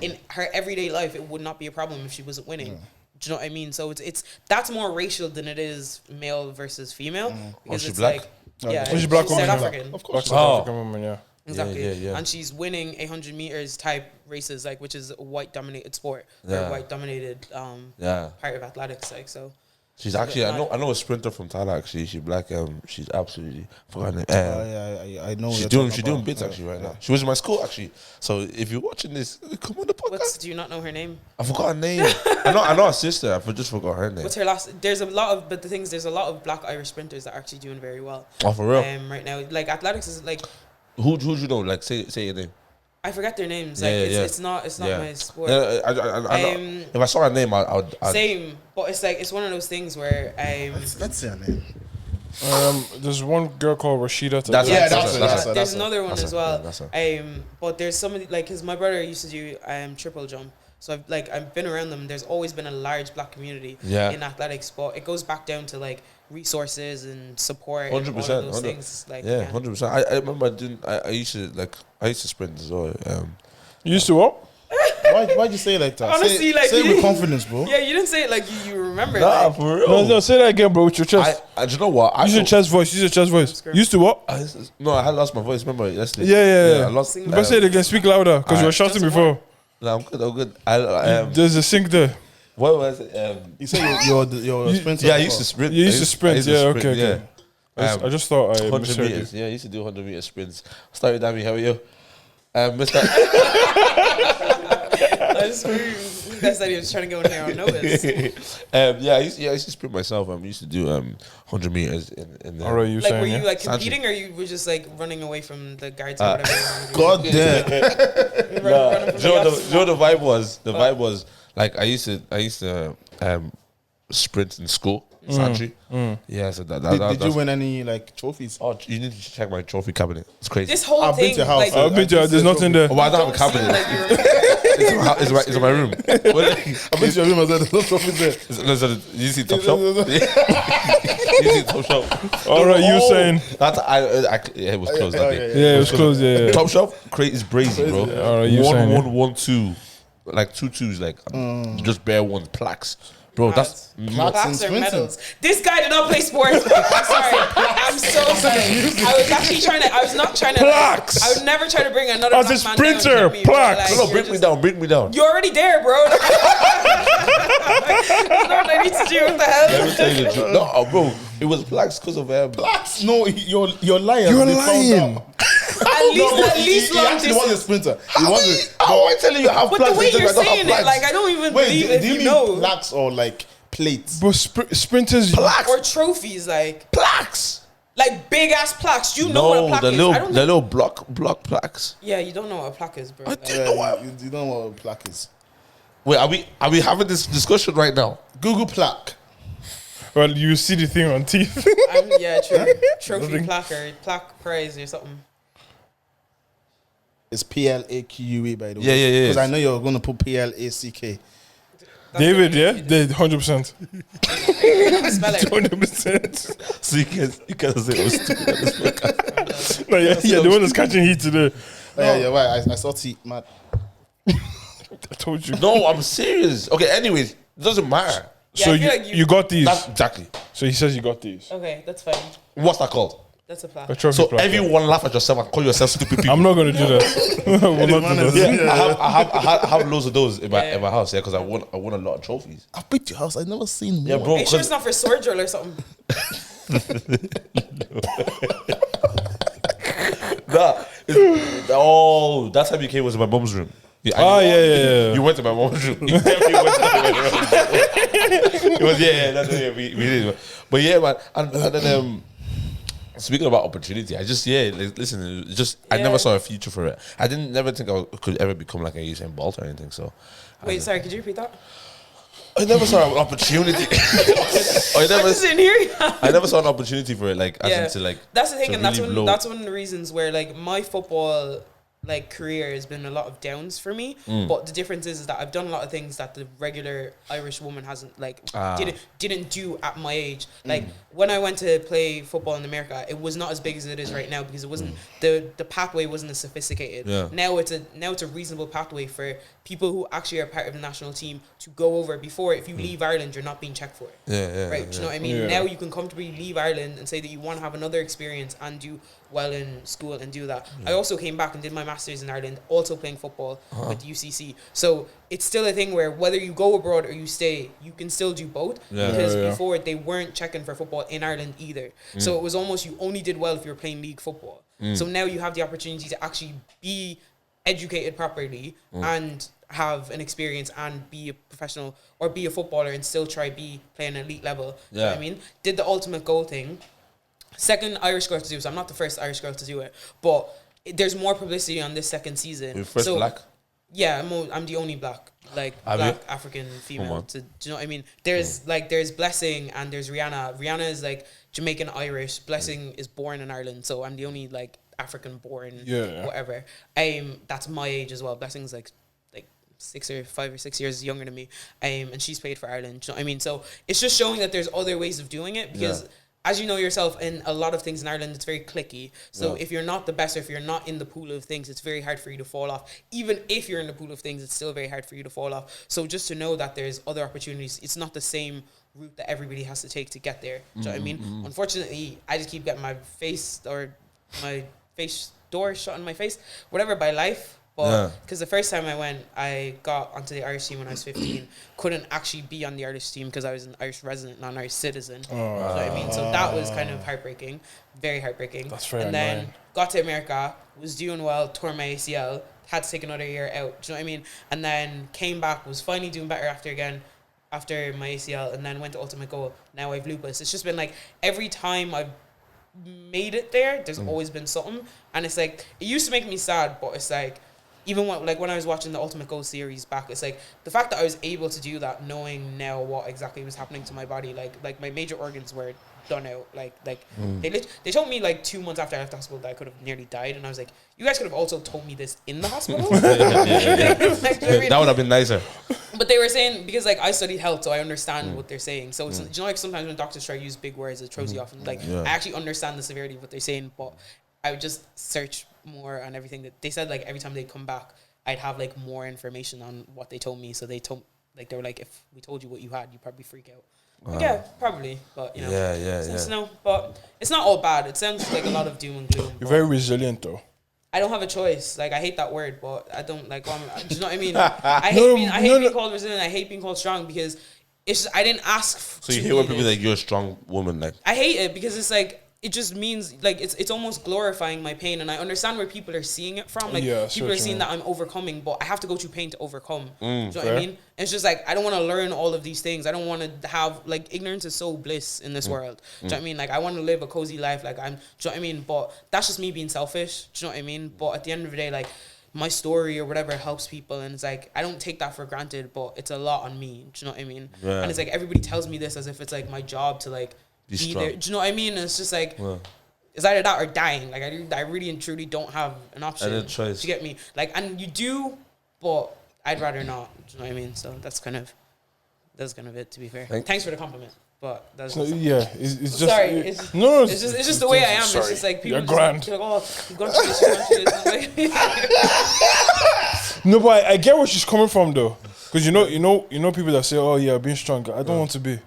In her everyday life, it would not be a problem if she wasn't winning. Do you know what I mean? So it's that's more racial than it is male versus female. Because she's it's black? like she's black South woman, African. Of course. South African woman, yeah. Exactly. Yeah. And she's winning 100 meters type races, like, which is a white dominated sport or white dominated part of athletics, like. So she's actually I know a sprinter from Thailand. Actually, she's black. She's absolutely forgot her name. I know. She's doing bits actually right now. She was in my school actually. So if you're watching this, come on the podcast. Do you not know her name? I forgot her name. I know her sister. I just forgot her name. What's her last? There's a lot of black Irish sprinters that are actually doing very well. Oh, for real? Right now, like athletics is like. Who you know? Like say your name. I forget their names. Like it's not my sport. If I saw her name, I'd same. But it's like it's one of those things where Let's say her name. There's one girl called Rashida. That's there's another one as well. Yeah, but there's somebody like because my brother used to do triple jump. So I've been around them. There's always been a large black community in athletics, but it goes back down to like resources and support. 100%. Things. Like, 100%. I remember doing. I used to sprint as well. You used to what? Why'd you say it like that? Honestly, say it with confidence, bro. Yeah, you didn't say it like you remember. Nah, for real. No, say that again, bro. With your chest. Do you know what? Use your chest voice. You used to what? I had lost my voice. Remember yesterday? Yeah. I lost. Let's say it again. Speak louder, because you were shouting before. No, I'm good. There's a sync there. What was it? You said you're a sprinter. Yeah, I used to sprint. You used to sprint. Okay. I just thought I 100 meters. Yeah, I used to do 100 meter sprints. Started Dammy, how are you? Mr. You guys said he was trying to go in there on notice. I used to sprint myself. I used to do 100 meters in All right, were you like competing or you were just like running away from the guards or whatever? God damn. The vibe was? The vibe was like I used to sprint in school. Santry. Yeah, so did you win any like trophies? Oh, you need to check my trophy cabinet. It's crazy. This whole I've been thing, to your house. I've been to your house. There's nothing there. Oh, I don't have a cabinet. It's in my room. I've been to your room. There's no trophies there. You see Top Shop? You see Top Shop? All right, you were saying it was closed that day. Yeah, it was closed. Yeah. Top Shop crate is brazy, bro. All right, you saying 1 2, like 2 2s, like just bare ones, plaques. Bro, that's plaques or medals. This guy did not play sports. I'm sorry. I'm so sorry. I was actually not trying to. Plaques. I would never try to bring another. As a sprinter, plaques. No, bring me down. You're already there, bro. That's not what I need to do. What the hell? Let me tell you the truth. No, bro, it was plaques because of plaques. No, you're lying. You're lying. At least long distance. He was a sprinter. How am I telling you I have but plaques? the way you're saying it, like I don't even believe if you know. Plaques or like plates? But sprinters plaques or trophies, like plaques. Like big ass plaques. You know what a plaque the is? little block plaques. Yeah, you don't know what a plaque is, bro. I didn't know what. You don't know what a plaque is. Wait, are we having this discussion right now? Google plaque. Well, you see the thing on teeth. Yeah, true. Trophy plaque or plaque prize or something. It's PLAQUE, by the way. Yeah. Because I know you're going to put PLACK. David, yeah? 100%. Spell it. 100%. So you can say it was stupid at this podcast. No, yeah, the one that's catching heat today. Oh, yeah, you're right. I saw T, man. I told you. No, I'm serious. Okay, anyways, it doesn't matter. Yeah, So I feel like you got these. That's exactly. So he says you got these. Okay, that's fine. What's that called? That's a plaque. A trophy So plaque. everyone laugh at yourself and call yourself stupid people. I'm not going to do that. We'll not do that. Yeah, I have loads of those in my house, yeah, because I won a lot of trophies. I've been to your house. I've never seen more. Yeah, bro. Are you sure it's not for sword drill or something? That's how you came was in my mom's room. Yeah. You went to my mom's room. You definitely went to my mom's room. It was, that's what we did. But yeah, man. And then, speaking about opportunity, I just, listen, I never saw a future for it. I never think I could ever become like a Usain Bolt or anything, so. Wait, sorry, could you repeat that? I never saw an opportunity. I just didn't hear you. I never saw an opportunity for it, like, as into, like. That's the thing, and really that's one of the reasons where, like, my football like career has been a lot of downs for me. But the difference is that I've done a lot of things that the regular Irish woman hasn't didn't do at my age. Like when I went to play football in America, it was not as big as it is right now because it wasn't the pathway wasn't as sophisticated. Yeah. Now it's a reasonable pathway for people who actually are part of the national team to go over. Before, if you leave Ireland, you're not being checked for it. Right? Do you know what I mean? Yeah. Now you can comfortably leave Ireland and say that you want to have another experience and do well in school and do that. I also came back and did my masters in Ireland, also playing football with UCC. So it's still a thing where whether you go abroad or you stay, you can still do both. Because before they weren't checking for football in Ireland either. So it was almost you only did well if you were playing league football. So now you have the opportunity to actually be educated properly and have an experience and be a professional or be a footballer and still try be playing an elite level. You know what I mean? Did the ultimate goal thing. Second Irish girl to do it, so I'm not the first Irish girl to do it, but there's more publicity on this second season. You're first black? Yeah, I'm the only black African female. Do you know what I mean? There's there's Blessing and there's Rihanna. Rihanna is like Jamaican Irish. Blessing is born in Ireland, so I'm the only like African born whatever. That's my age as well. Blessing's like 5 or 6 years younger than me. And she's played for Ireland. Do you know what I mean? So it's just showing that there's other ways of doing it because as you know yourself, in a lot of things in Ireland, it's very cliquey. So if you're not the best or if you're not in the pool of things, it's very hard for you to fall off. Even if you're in the pool of things, it's still very hard for you to fall off. So just to know that there's other opportunities, it's not the same route that everybody has to take to get there. Do you know what I mean? Unfortunately, I just keep getting my face door shut in my face, whatever, by life. But because the first time I went, I got onto the Irish team when I was 15. Couldn't actually be on the Irish team because I was an Irish resident, not an Irish citizen. You know what I mean? So that was kind of heartbreaking, very heartbreaking. That's very And then annoying. got to America, was doing well, tore my ACL, had to take another year out. Do you know what I mean? And then came back, was finally doing better after my ACL, and then went to Ultimate Goal. Now I have lupus. It's just been like every time I've made it there's always been something. And it's like, it used to make me sad, but it's like, even when I was watching the Ultimate Goal series back, it's like the fact that I was able to do that, knowing now what exactly was happening to my body, like my major organs were done out. They told me like 2 months after I left the hospital that I could have nearly died, and I was like, you guys could have also told me this in the hospital. That would have been nicer. But they were saying, because like I studied health, so I understand what they're saying. So it's, you know, like sometimes when doctors try to use big words, it throws you off. And I actually understand the severity of what they're saying, but I would just search more on everything that they said. Like every time they'd come back, I'd have like more information on what they told me. So they were like, if we told you what you had, you'd probably freak out. Like, yeah, probably, but you know, no, but it's not all bad. It sounds like a lot of doom and gloom. You're very resilient, though. I don't have a choice. Like, I hate that word, but I don't like. Do you know what I mean? I hate being called resilient. I hate being called strong because it's just, I didn't ask. So you hear when people like, you're a strong woman, like. I hate it because it's like, it just means like it's almost glorifying my pain, and I understand where people are seeing it from. Like people are seeing that I'm overcoming, but I have to go through pain to overcome. Do you know what I mean? And it's just like I don't want to learn all of these things. I don't want to have like ignorance is so bliss in this world. Do you know what I mean? Like I want to live a cozy life. Like do you know what I mean? But that's just me being selfish. Do you know what I mean? But at the end of the day, like my story or whatever helps people, and it's like I don't take that for granted, but it's a lot on me. Do you know what I mean? Yeah. And it's like everybody tells me this as if it's like my job to like be there. Do you know what I mean? And it's just like it's either that or dying. Like I really and truly don't have an option. And a choice. You get me? Like, and you do, but I'd rather not. Do you know what I mean? So that's kind of it. To be fair, thanks for the compliment. But that's just it's just sorry. It's just the way I am. Sorry. It's just like people just like, oh, you've gone through this. No, but I get where she's coming from though, because you know people that say, oh yeah, being strong. I don't want to be.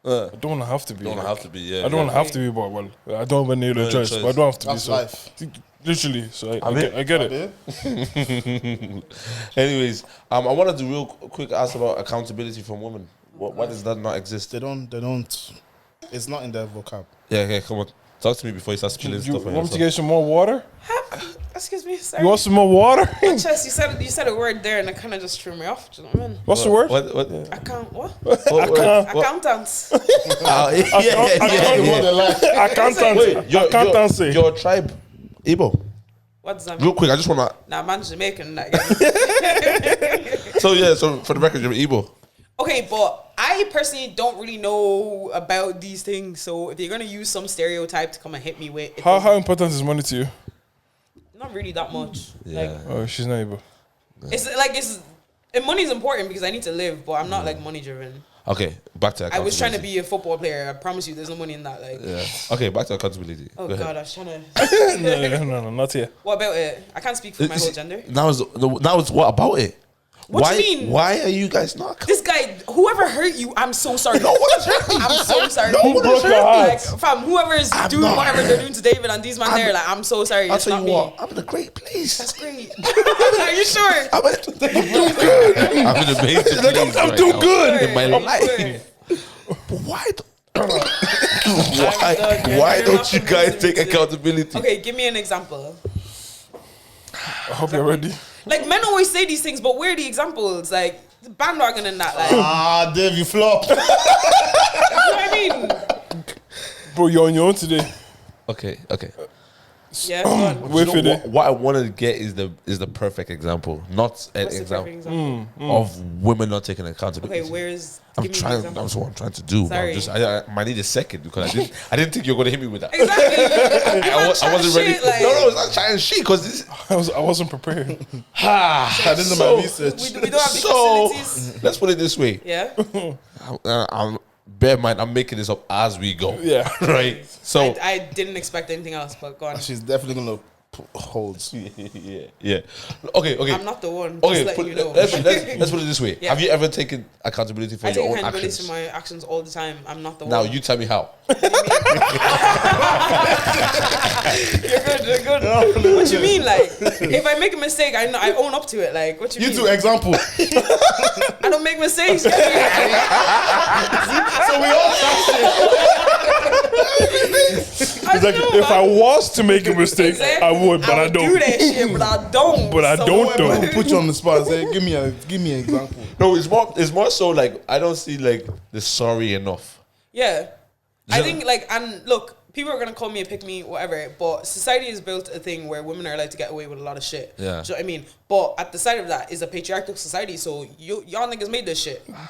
I don't want to have to be. Don't want to have to be. Yeah. I don't want to have to be, but well, I don't have any other choice. But I don't have to That's be. life. So literally, so I get it. Anyways, I wanted to real quick ask about accountability from women. Why does that not exist? They don't. It's not in their vocab. Yeah, come on. Talk to me before you start spilling stuff. You want me to get some more water? Excuse me, sorry. You want some more water? Chess, you said a word there and it kind of just threw me off. Do you know what I mean? What's the word? What? Accountants. Accountancy. Your tribe, Igbo. What does that mean? Real quick, I just wanna. Nah, man's Jamaican. So for the record, you're Igbo. Okay, but I personally don't really know about these things. So if you're gonna use some stereotype to come and hit me with, how important is money to you? Not really that much. Yeah. Like, oh, she's not able. And money is important because I need to live, but I'm not like money driven. Okay, back to accountability. I was trying to be a football player. I promise you, there's no money in that. Like, yeah. Okay, back to accountability. Oh Go God, ahead. I was trying to. No, not here. What about it? I can't speak for my whole gender. Now it's what about it? What do you mean? Why are you guys not? This guy, whoever hurt you, I'm so sorry. No one has hurt me. I'm so sorry. No one has hurt me. Like, fam, whoever is doing whatever they're doing to David and these man there, like, I'm so sorry. I'll it's tell not you me. what. I'm in a great place. That's great. Are you sure? I'm doing good. I'm in a amazing place. I'm doing good in my life. But why don't you guys take accountability? Okay, give me an example. I hope you're ready. Like, men always say these things, but where are the examples? Like, the bandwagon and that. Like, Dave, you flop. you know what I mean? Bro, you're on your own today. Okay. Yeah, go on. Wait for what I wanted to get is the perfect example, not an What's the perfect example example? of women not taking accountability. Okay, where's... I'm trying. That's what I'm trying to do. Sorry. I might need a second because I didn't think you were gonna hit me with that. Exactly. I wasn't ready. Shit, like, No, it's not trying shit because I wasn't prepared. I didn't know my research. we don't have the facilities. let's put it this way. Yeah. Bear in mind, I'm making this up as we go. Yeah. Right. So I didn't expect anything else, but go on. She's definitely gonna hold. yeah. Okay. I'm not the one. Okay. Just let you know. Let's put it this way. Yeah. Have you ever taken accountability for I your take own accountability actions? for my actions all the time. I'm not the Now one. you tell me how. You're good. What you mean? Like, if I make a mistake, I own up to it. Like, what you mean? You two, example. I don't make mistakes. So we all It's like, if I was to make a mistake, I would, but I don't. do that shit, but I don't. But I don't though. put you on the spot and say, give me an example. No, it's more so like I don't see like the sorry enough. Yeah. I think, like, and look, people are going to call me a pick me, whatever, but society has built a thing where women are allowed to get away with a lot of shit. Yeah. Do you know what I mean? But at the side of that is a patriarchal society, so y'all niggas made this shit. Do you know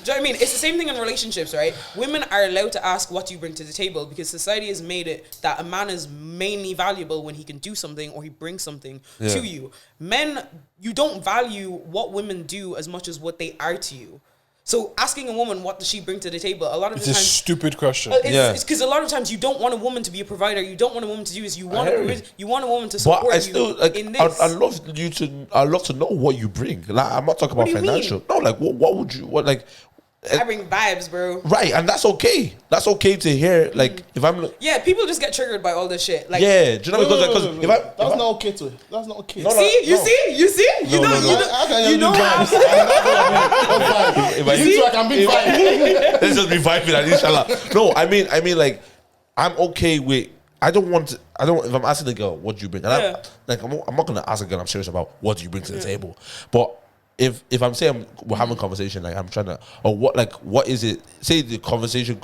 what I mean? It's the same thing in relationships, right? Women are allowed to ask what you bring to the table because society has made it that a man is mainly valuable when he can do something or he brings something to you. Men, you don't value what women do as much as what they are to you. So asking a woman what does she bring to the table, a lot of the It's times... a stupid question. It's because a lot of times you don't want a woman to be a provider. You don't want a woman to do this. You want a woman to support But I still like. in this. I'd love to know what you bring. Like I'm not talking about do you financial. mean? No, like what would you what like? I bring vibes, bro. Right, and that's okay. That's okay to hear. Like if I'm. Yeah, people just get triggered by all this shit. Like, Yeah, do you know because if I That's not okay to. That's not okay. No, see, you see, you know how. If I can be fine. let's just be vibing and inshallah. No, I mean like I'm okay with. I don't. If I'm asking the girl, what do you bring? And I'm not gonna ask a girl. I'm serious about what do you bring to the table. But if I'm saying we're having a conversation, like I'm trying to, or what is it? Say the conversation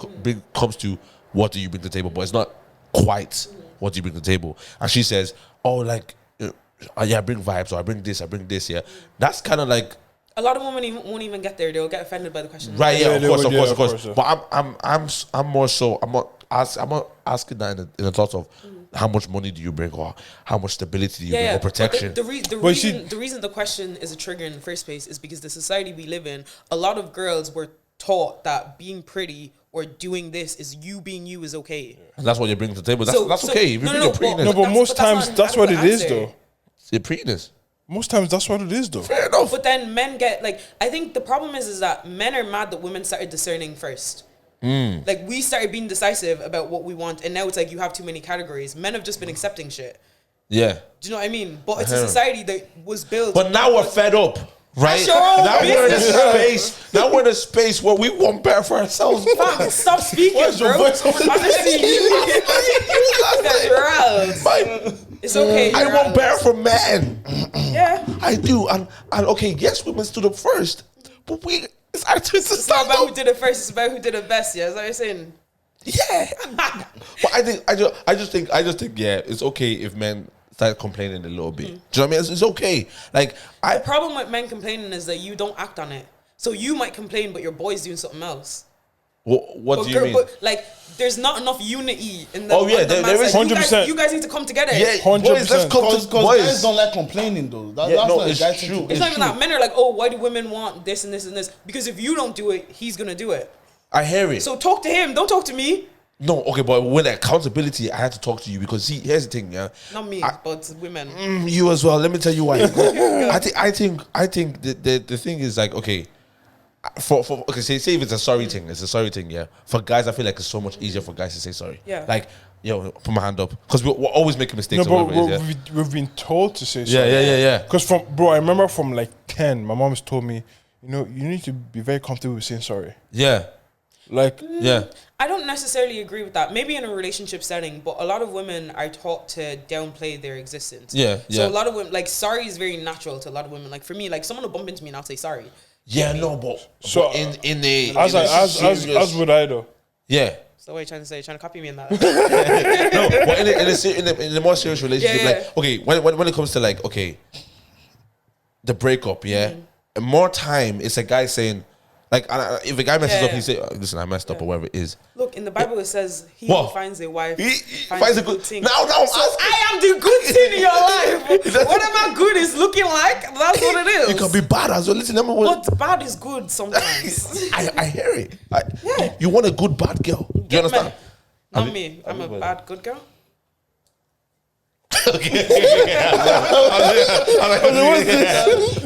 comes to what do you bring to the table, but it's not quite what do you bring to the table. And she says, oh, like, I bring vibes, or I bring this. Yeah, that's kind of like. A lot of women won't even get there. They'll get offended by the question. Right? Yeah, of course. But I'm more so. I'm not asking that in the thoughts of how much money do you bring, or how much stability do you bring, or protection. The reason the question is a trigger in the first place is because the society we live in, a lot of girls were taught that being pretty or doing this is you being you is okay. And that's what you bring to the table. That's okay. If you bring your prettiness. No, but most times that's what it is, though. It's your prettiness. Most times that's what it is, though. Fair enough. But then men get like, I think the problem is that men are mad that women started discerning first. Like we started being decisive about what we want, and now it's like you have too many categories. Men have just been accepting shit. Yeah. Do you know what I mean? But it's a society that was built. But now we're fed up. Right? Now we're in a space. Now we're in a space where we want better for ourselves. Stop speaking, bro. It's okay. I want better for men. Yeah, I do. And okay, yes, women stood up first, but it's our turn to stand up. It's not about who did it first. It's about who did it best. Yeah, is that what you're saying? Yeah. But I just think yeah, it's okay if men start complaining a little bit. Do you know what I mean? It's okay. Like the problem with men complaining is that you don't act on it. So you might complain, but your boy's doing something else. What do you mean? But like, there's not enough unity in the. Oh yeah, there is 100%. You guys need to come together. Yeah, 100%. Boys, let's come to Because boys. guys don't like complaining though. That's No, not it's a guy true. thing. It's not even that. Men are like, oh, why do women want this and this and this? Because if you don't do it, he's gonna do it. I hear it. So talk to him. Don't talk to me. No, okay, but when accountability, I had to talk to you because see, here's the thing, yeah. Not me, but women. You as well. Let me tell you why. I think the thing is like, okay, for okay, say if it's a sorry thing, yeah. For guys, I feel like it's so much easier for guys to say sorry. Yeah. Like, yo, put my hand up because we're always making mistakes. No, but we've been told to say sorry. Yeah. Because I remember from like 10, my mom's told me, you need to be very comfortable with saying sorry. Yeah. Like, yeah. I don't necessarily agree with that. Maybe in a relationship setting, but a lot of women are taught to downplay their existence. Yeah. So a lot of women, like, sorry is very natural to a lot of women. Like, for me, like, someone will bump into me and I'll say sorry. Yeah, no, but so in the as would I though. Yeah. So what are you trying to say? You're trying to copy me in that? No, but in a more serious relationship, Yeah. like, okay, when it comes to like, okay, the breakup, yeah, more time it's a guy saying, like, if a guy messes up, he say, listen, I messed up or whatever it is. Look, in the Bible it says, he who finds a wife he finds a good thing. Now, so I am the good thing in your life. Whatever good is looking like, that's what it is. You can be bad as well. Listen, but bad is good sometimes. I hear it. You want a good bad girl. Do you understand? Not me. I'm a bad good girl. Okay.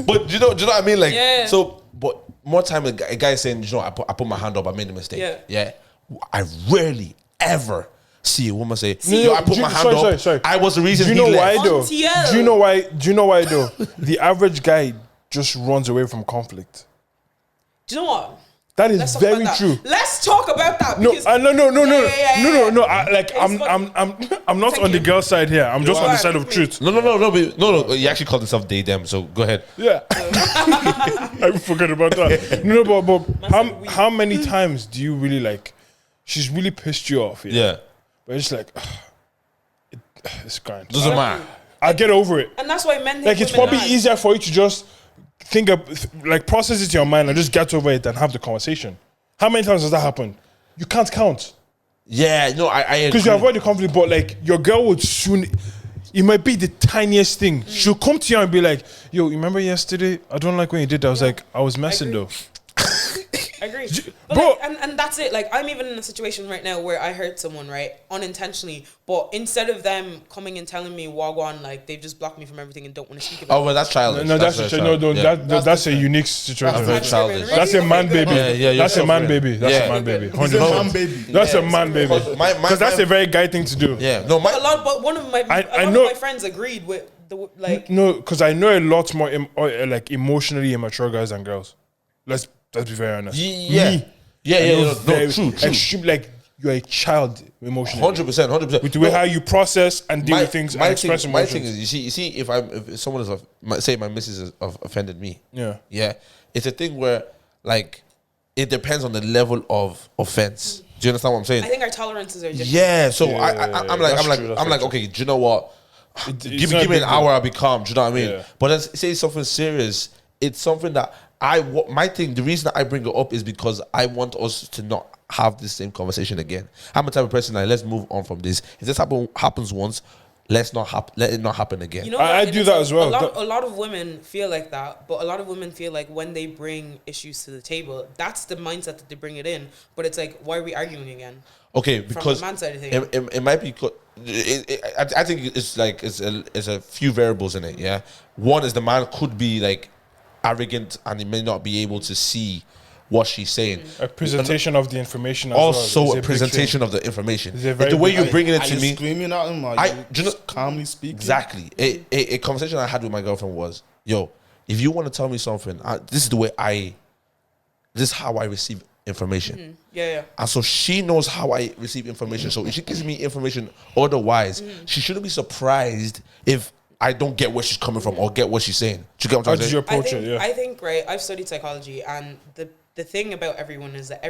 But do you know what I mean? Like, so, but more time a guy saying, I put my hand up, I made a mistake. Yeah. I rarely ever see a woman say, I put my hand up. Sorry. I was the reason Do you know why left. though? Do you know why though? The average guy just runs away from conflict. Do you know what? That is very true. Let's talk about that. No. I'm not on the girl side here. I'm just on the side of truth. No. He actually called himself they them. So go ahead. Yeah. I forgot about that. No, but how many times do you really like? She's really pissed you off. Yeah. But it's like, it's grand. Doesn't matter. I'll get over it. And that's why men. Like, it's probably easier for you to just process it in your mind and just get over it and have the conversation. How many times has that happened? You can't count. Yeah, no, I agree. Because you avoid the conflict, but like your girl would soon. It might be the tiniest thing. She'll come to you and be like, "Yo, you remember yesterday? I don't like when you did that." I was like, I was messing though. I agree. But Bro. like, and that's it. Like, I'm even in a situation right now where I hurt someone, right? Unintentionally. But instead of them coming and telling me, wagwan, like, they've just blocked me from everything and don't want to speak about it. Oh, well, that's childish. No, that's a unique situation. That's very childish. That's a man baby. Yeah, That's a man baby. That's a man baby. 100%. That's a man baby. Because that's a very guy thing to do. Yeah. No, but one of my friends agreed with the, like. No, because I know a lot more like emotionally immature guys than girls. Let's be very honest. Yeah. Me, Yeah. No, true. Extreme, like, you're a child emotionally. 100%. With the way how you process and deal with things and express my emotions. thing is, you see, if someone is, say my missus has offended me, yeah, it's a thing where like it depends on the level of offense. Do you understand what I'm saying? I think our tolerances are different. Yeah, so I'm like, okay, do you know what? Give me an hour, I'll be calm. Do you know what I mean? Yeah. But then say something serious. It's something that my thing. The reason that I bring it up is because I want us to not have this same conversation again. I'm the type of person that let's move on from this. If this happens once, let it not happen again. You know, I do that as well. A lot of women feel like that, but a lot of women feel like when they bring issues to the table, that's the mindset that they bring it in. But it's like, why are we arguing again? Okay, because from the man side of things. it might be. I think it's like it's a few variables in it. Yeah, one is the man could be like arrogant and he may not be able to see what she's saying. A presentation of the information. Also, a presentation of the information. The way you're bringing it to me. Screaming at him. Do you know, calmly speaking. Exactly. A conversation I had with my girlfriend was, yo, if you want to tell me something, this is how I receive information. Mm-hmm. Yeah. And so she knows how I receive information. So if she gives me information otherwise, she shouldn't be surprised if I don't get where she's coming from or get what she's saying. Do you get what I'm saying? I think, right, I've studied psychology, and the thing about everyone is that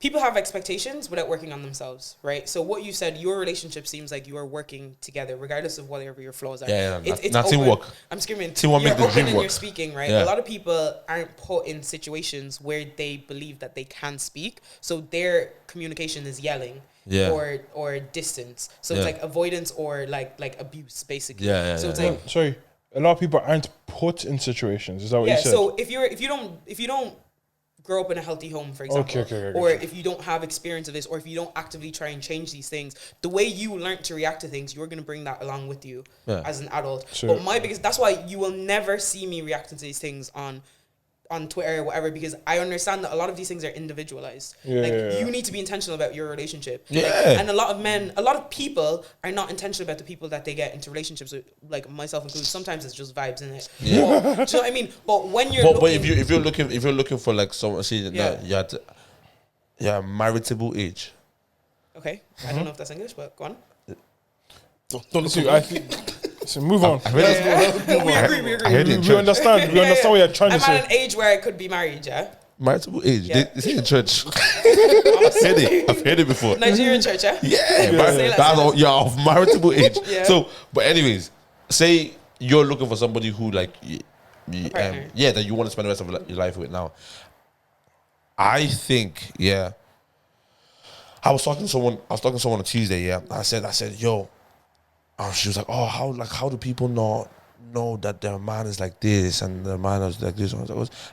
people have expectations without working on themselves, right? So what you said, your relationship seems like you are working together, regardless of whatever your flaws are. It's not teamwork. I'm screaming. Teamwork makes the dream and work. You're speaking, right? Yeah. A lot of people aren't put in situations where they believe that they can speak, so their communication is yelling. Or distance. So it's like avoidance or like abuse, basically. So it's like, sorry, a lot of people aren't put in situations. Is that what you said? So if you don't grow up in a healthy home, for example, or if you don't have experience of this, or if you don't actively try and change these things, the way you learn to react to things, you're going to bring that along with you as an adult. Sure. But that's why you will never see me reacting to these things on Twitter or whatever, because I understand that a lot of these things are individualized. You need to be intentional about your relationship. And a lot of people are not intentional about the people that they get into relationships with, like myself included. Sometimes it's just vibes in it. Do you know what I mean? But when you're if you're looking for like someone, see that you're marriageable age. Okay. I don't know if that's English, but go on. Don't see. So move on. We agree. We understand. We understand what you're trying to say. I'm at an age where I could be married, yeah? Marriageable age. They say in church. I've heard it before. Nigerian church, yeah? You're of marriageable age. Yeah. So, but anyways, say you're looking for somebody who like, that you want to spend the rest of your life with now. I think, I was talking to someone on Tuesday, I said, yo, she was like, oh, how do people not know that their man is like this and their man is like this?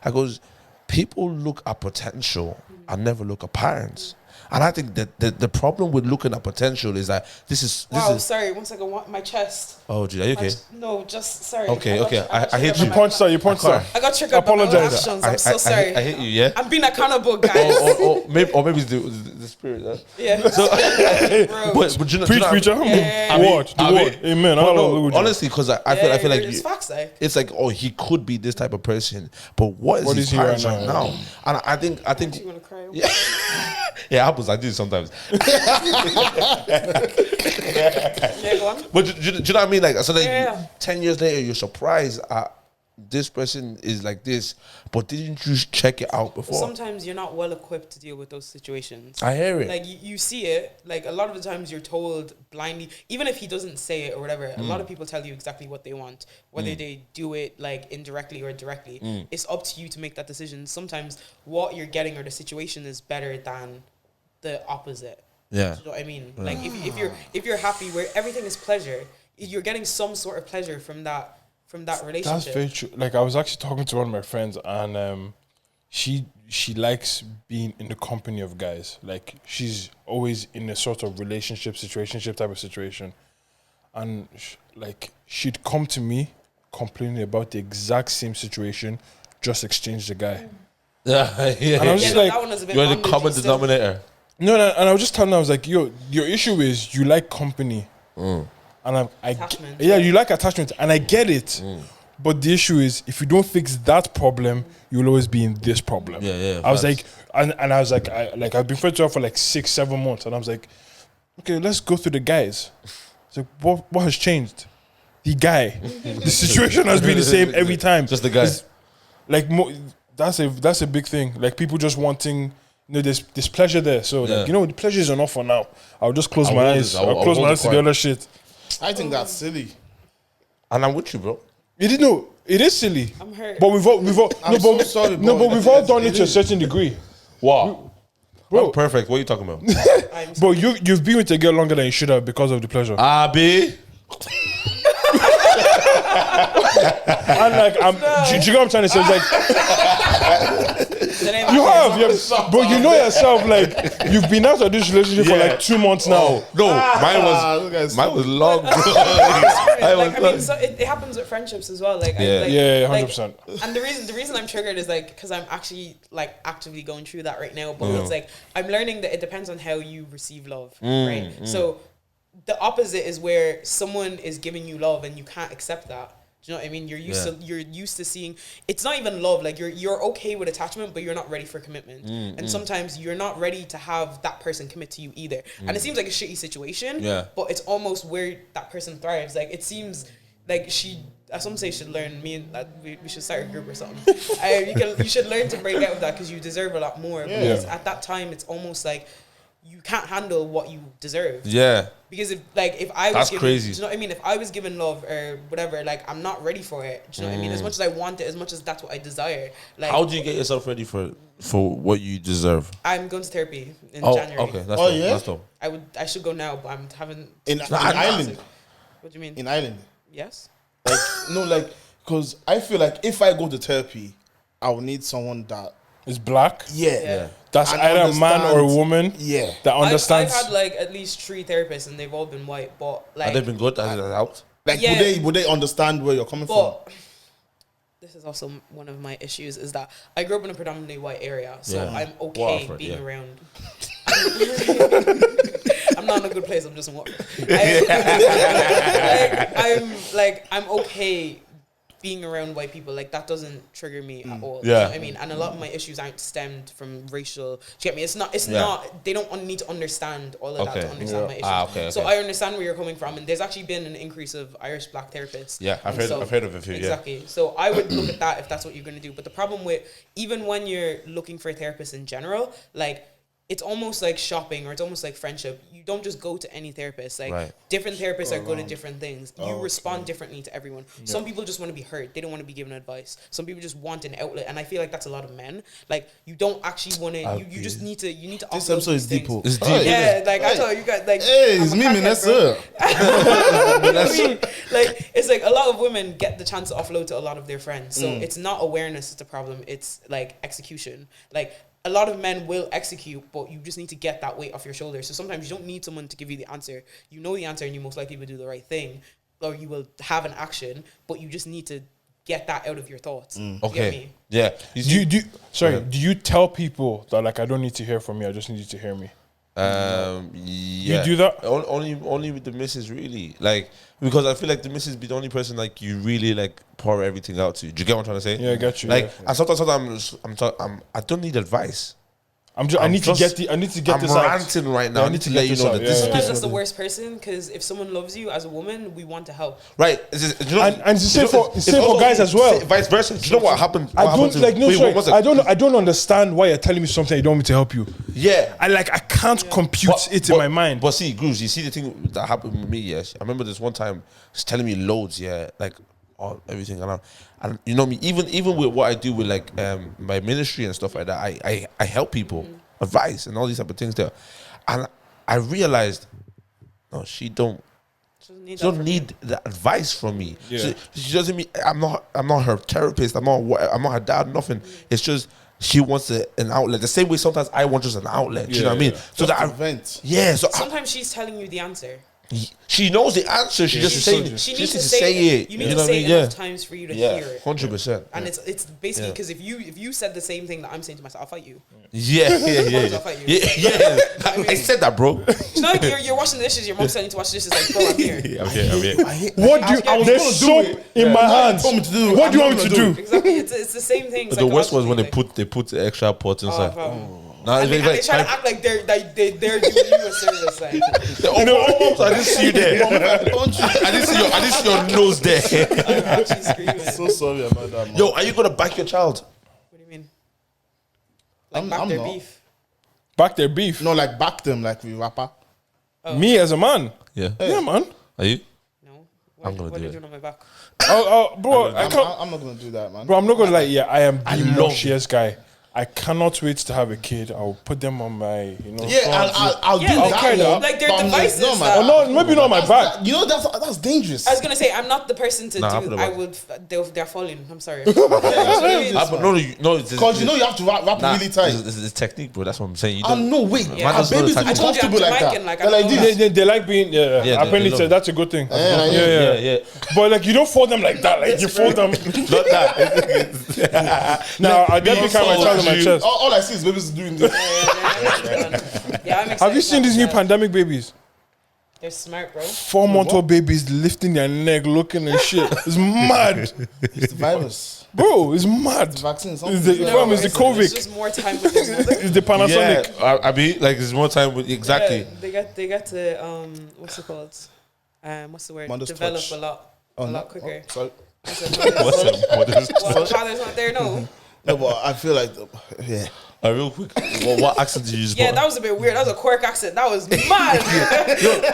I goes, people look at potential and never look at parents. And I think that the problem with looking at potential is that this is. Sorry, 1 second, my chest. Oh, gee, are you okay? No, just sorry. Okay. I hit you. You punched her. I got triggered by my own actions. I'm so sorry. I hit you, yeah? I'm being accountable, guys. or maybe it's the spirit. Huh? Yeah. So, but you know, preacher. The word. Amen. Honestly, because I feel like it's facts, it's like, oh, he could be this type of person, but what is his parents right now? And I think. You wanna cry? Yeah, happens. I do sometimes. Go on. But do you know what I mean? Like, so 10 years later, you're surprised at this person is like this, but didn't you check it out before? Sometimes you're not well equipped to deal with those situations. I hear it. Like you see it. Like a lot of the times you're told blindly, even if he doesn't say it or whatever. A lot of people tell you exactly what they want, whether they do it like indirectly or directly. It's up to you to make that decision. Sometimes what you're getting or the situation is better than the opposite. Yeah. You know what I mean? Like if you're happy where everything is pleasure, you're getting some sort of pleasure from that relationship. That's very true. Like I was actually talking to one of my friends, and she likes being in the company of guys. Like she's always in a sort of situationship type of situation, and she'd come to me complaining about the exact same situation, just exchange the guy. And I was just like, you're the common denominator. No, and I was just telling her, I was like, yo, your issue is you like company. And you like attachment, and I get it. But the issue is, if you don't fix that problem, you'll always be in this problem. Yeah. I was like, and I was like, I've been friends with her for like 6-7 months, and I was like, okay, let's go through the guys. It's like, what has changed? The guy. The situation has been the same every time. Just the guy. It's like that's a big thing. Like people just wanting, there's pleasure there. So like, the pleasure is enough for now. I'll just close my eyes. I'll close my eyes to the other shit. I think that's silly. And I'm with you, bro. You didn't know it is silly. I'm hurt. But we've all so sorry, bro. but we've all done it to a certain degree. Wow. Bro. I'm perfect. What are you talking about? But you've been with a girl longer than you should have because of the pleasure. B. And like, do you know what I'm trying to say? It's like, you have, but you know yourself, like, you've been out of this relationship for like 2 months now. No, mine was long. So it happens with friendships as well. Like, Yeah, 100%. And the reason I'm triggered is like because I'm actually like actively going through that right now. But it's like I'm learning that it depends on how you receive love, right? So the opposite is where someone is giving you love and you can't accept that. Do you know what I mean? You're used to seeing, it's not even love, like you're okay with attachment, but you're not ready for commitment. And sometimes you're not ready to have that person commit to you either. And it seems like a shitty situation, but it's almost where that person thrives. Like it seems like some say should learn, me and we should start a group or something. You should learn to break out of that because you deserve a lot more. Because at that time it's almost like you can't handle what you deserve. Yeah. Because if I was that's given, crazy. Do you know what I mean? If I was given love or whatever, like I'm not ready for it. Do you know what I mean? As much as I want it, as much as that's what I desire. Like, how do you get yourself ready for what you deserve? I'm going to therapy in January. Okay, that's dope. That's dope. I should go now, but I'm having in Ireland. What do you mean? In Ireland. Yes. Like no, like because I feel like if I go to therapy, I will need someone that is black. Yeah. That's and either a man or a woman. Yeah. That understands. I've had like at least 3 therapists and they've all been white, but like have they been good? Has it helped? Like would they understand where you're coming from? This is also one of my issues is that I grew up in a predominantly white area, so I'm okay being around. I'm not in a good place. I'm just in Watford. I'm okay being around white people. Like that doesn't trigger me at all. You know what I mean? And a lot of my issues aren't stemmed from racial. Do you get me? It's not. They don't need to understand all of that to understand my issues. So I understand where you're coming from, and there's actually been an increase of Irish black therapists. Yeah, I've heard of a few. Exactly. So I would look at that if that's what you're going to do. But the problem with even when you're looking for a therapist in general, like. It's almost like shopping or it's almost like friendship. You don't just go to any therapist. Like different therapists are good at different things. You respond differently to everyone. Some people just want to be heard. They don't want to be given advice. Some people just want an outlet. And I feel like that's a lot of men. Like you don't actually want to, you just need to This episode is deep. It's deep. Yeah, like I told you guys, like. Hey, it's me, Heyitsmenesser. Like it's like a lot of women get the chance to offload to a lot of their friends. So it's not awareness that's the problem. It's like execution. Like a lot of men will execute, but you just need to get that weight off your shoulders. So sometimes you don't need someone to give you the answer. You know the answer and you most likely will do the right thing or you will have an action, but you just need to get that out of your thoughts. Okay. Yeah. Do you tell people that like I don't need to hear from you, I just need you to hear me? Yeah. You do that? Only with the missus, really. Like, because I feel like the missus be the only person like you really like pour everything out to. Do you get what I'm trying to say? Yeah, I got you. Like, and sometimes I don't need advice. I need to get this out. I'm ranting right now. I need to let you know that this sometimes that's the worst person because if someone loves you as a woman, we want to help. Right. And it's the same for guys as well. Vice versa. Do you know what happened? I don't understand why you're telling me something you don't want me to help you. Yeah. I can't compute it in my mind. But see, Grooves, you see the thing that happened with me, yes. I remember this one time, she's telling me loads, like everything around. And you know me, even with what I do with like my ministry and stuff like that, I help people, advice and all these type of things there. And I realized, no, she don't need the advice from me. Yeah. She doesn't mean I'm not her therapist. I'm not her dad. Nothing. It's just she wants an outlet. The same way sometimes I want just an outlet. Do you know what I mean? So that vent. Yeah. So sometimes she's telling you the answer. She knows the answer. She just saying it. She She needs just to say it. You need know to what I say mean? it enough times for you to hear it. 100%. And it's basically because if you said the same thing that I'm saying to myself, I'll fight you. Yeah. I'll fight you. I said that, bro. You know, like you're washing the dishes, your mom's telling you to wash the dishes, like, bro, I'm here. I'm here. What do you? There's soap in my hands. What do you want me to do? Exactly. It's the same thing. The worst was when psychologically, they put the extra pot inside. Nah, and they try to act like they're doing you a service. Like. I didn't see you there. I didn't see your nose there. I'm actually screaming. So sorry about that, man. Yo, are you gonna back your child? What do you mean? Like back I'm their not. beef. Back their beef. No, like back them like we rapper. Me as a man. Yeah. Yeah, man. Are you? No. I'm gonna what do are you it. doing on my back? Bro, I can't. I'm not gonna do that, man. Bro, I'm not gonna lie. Yeah, I am the love mushiest guy. I cannot wait to have a kid. I'll put them on my, Yeah, I'll do Yeah, that. okay, one, like, they're but I'm devices no, man. that- Oh no, maybe not my back. You know that's dangerous. I was gonna say I'm not the person to Nah, do. I'm I the would. They're falling. I'm sorry. But no, it's Because you know you have to wrap really tight. It's technique, bro. That's what I'm saying. You No, wait. Yeah. Our babies I are told you I'm comfortable like that. Jamaican, like, They're I like don't know this. They like being. Yeah, apparently they said love that's a good thing. Yeah. But like you don't fold them like that. Like you fold them. Not that. Now I definitely carry my child on my chest. All I see is babies doing this. Yeah, I'm excited Have you seen about these new that. pandemic babies? They're smart, bro. 4-month-old babies lifting their neck, looking and shit. It's mad, It's the virus. bro. It's mad. The vaccine. It's the, fam, it's the It's COVID. just more time with their mother. It's the Panasonic. Yeah, I mean, like, there's more time with exactly. Yeah, they got to what's it called? What's the word? Mother's Develop touch. a lot quicker. Sorry. Well, the father's not there, no. No, but I feel like, yeah. Real quick, what accent did you use? Yeah, that was a bit weird. That was a Cork accent. That was mad.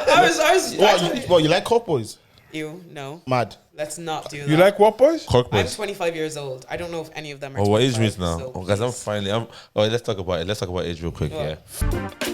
I was. You like cop boys? Ew, no. Mad. Let's not do that. You like what, boys? Cork I'm boys. 25 years old. I don't know if any of them are. Oh, what age 25, is now? so Oh, guys, I'm please. finally. Let's talk about it. Let's talk about age real quick. What? Yeah.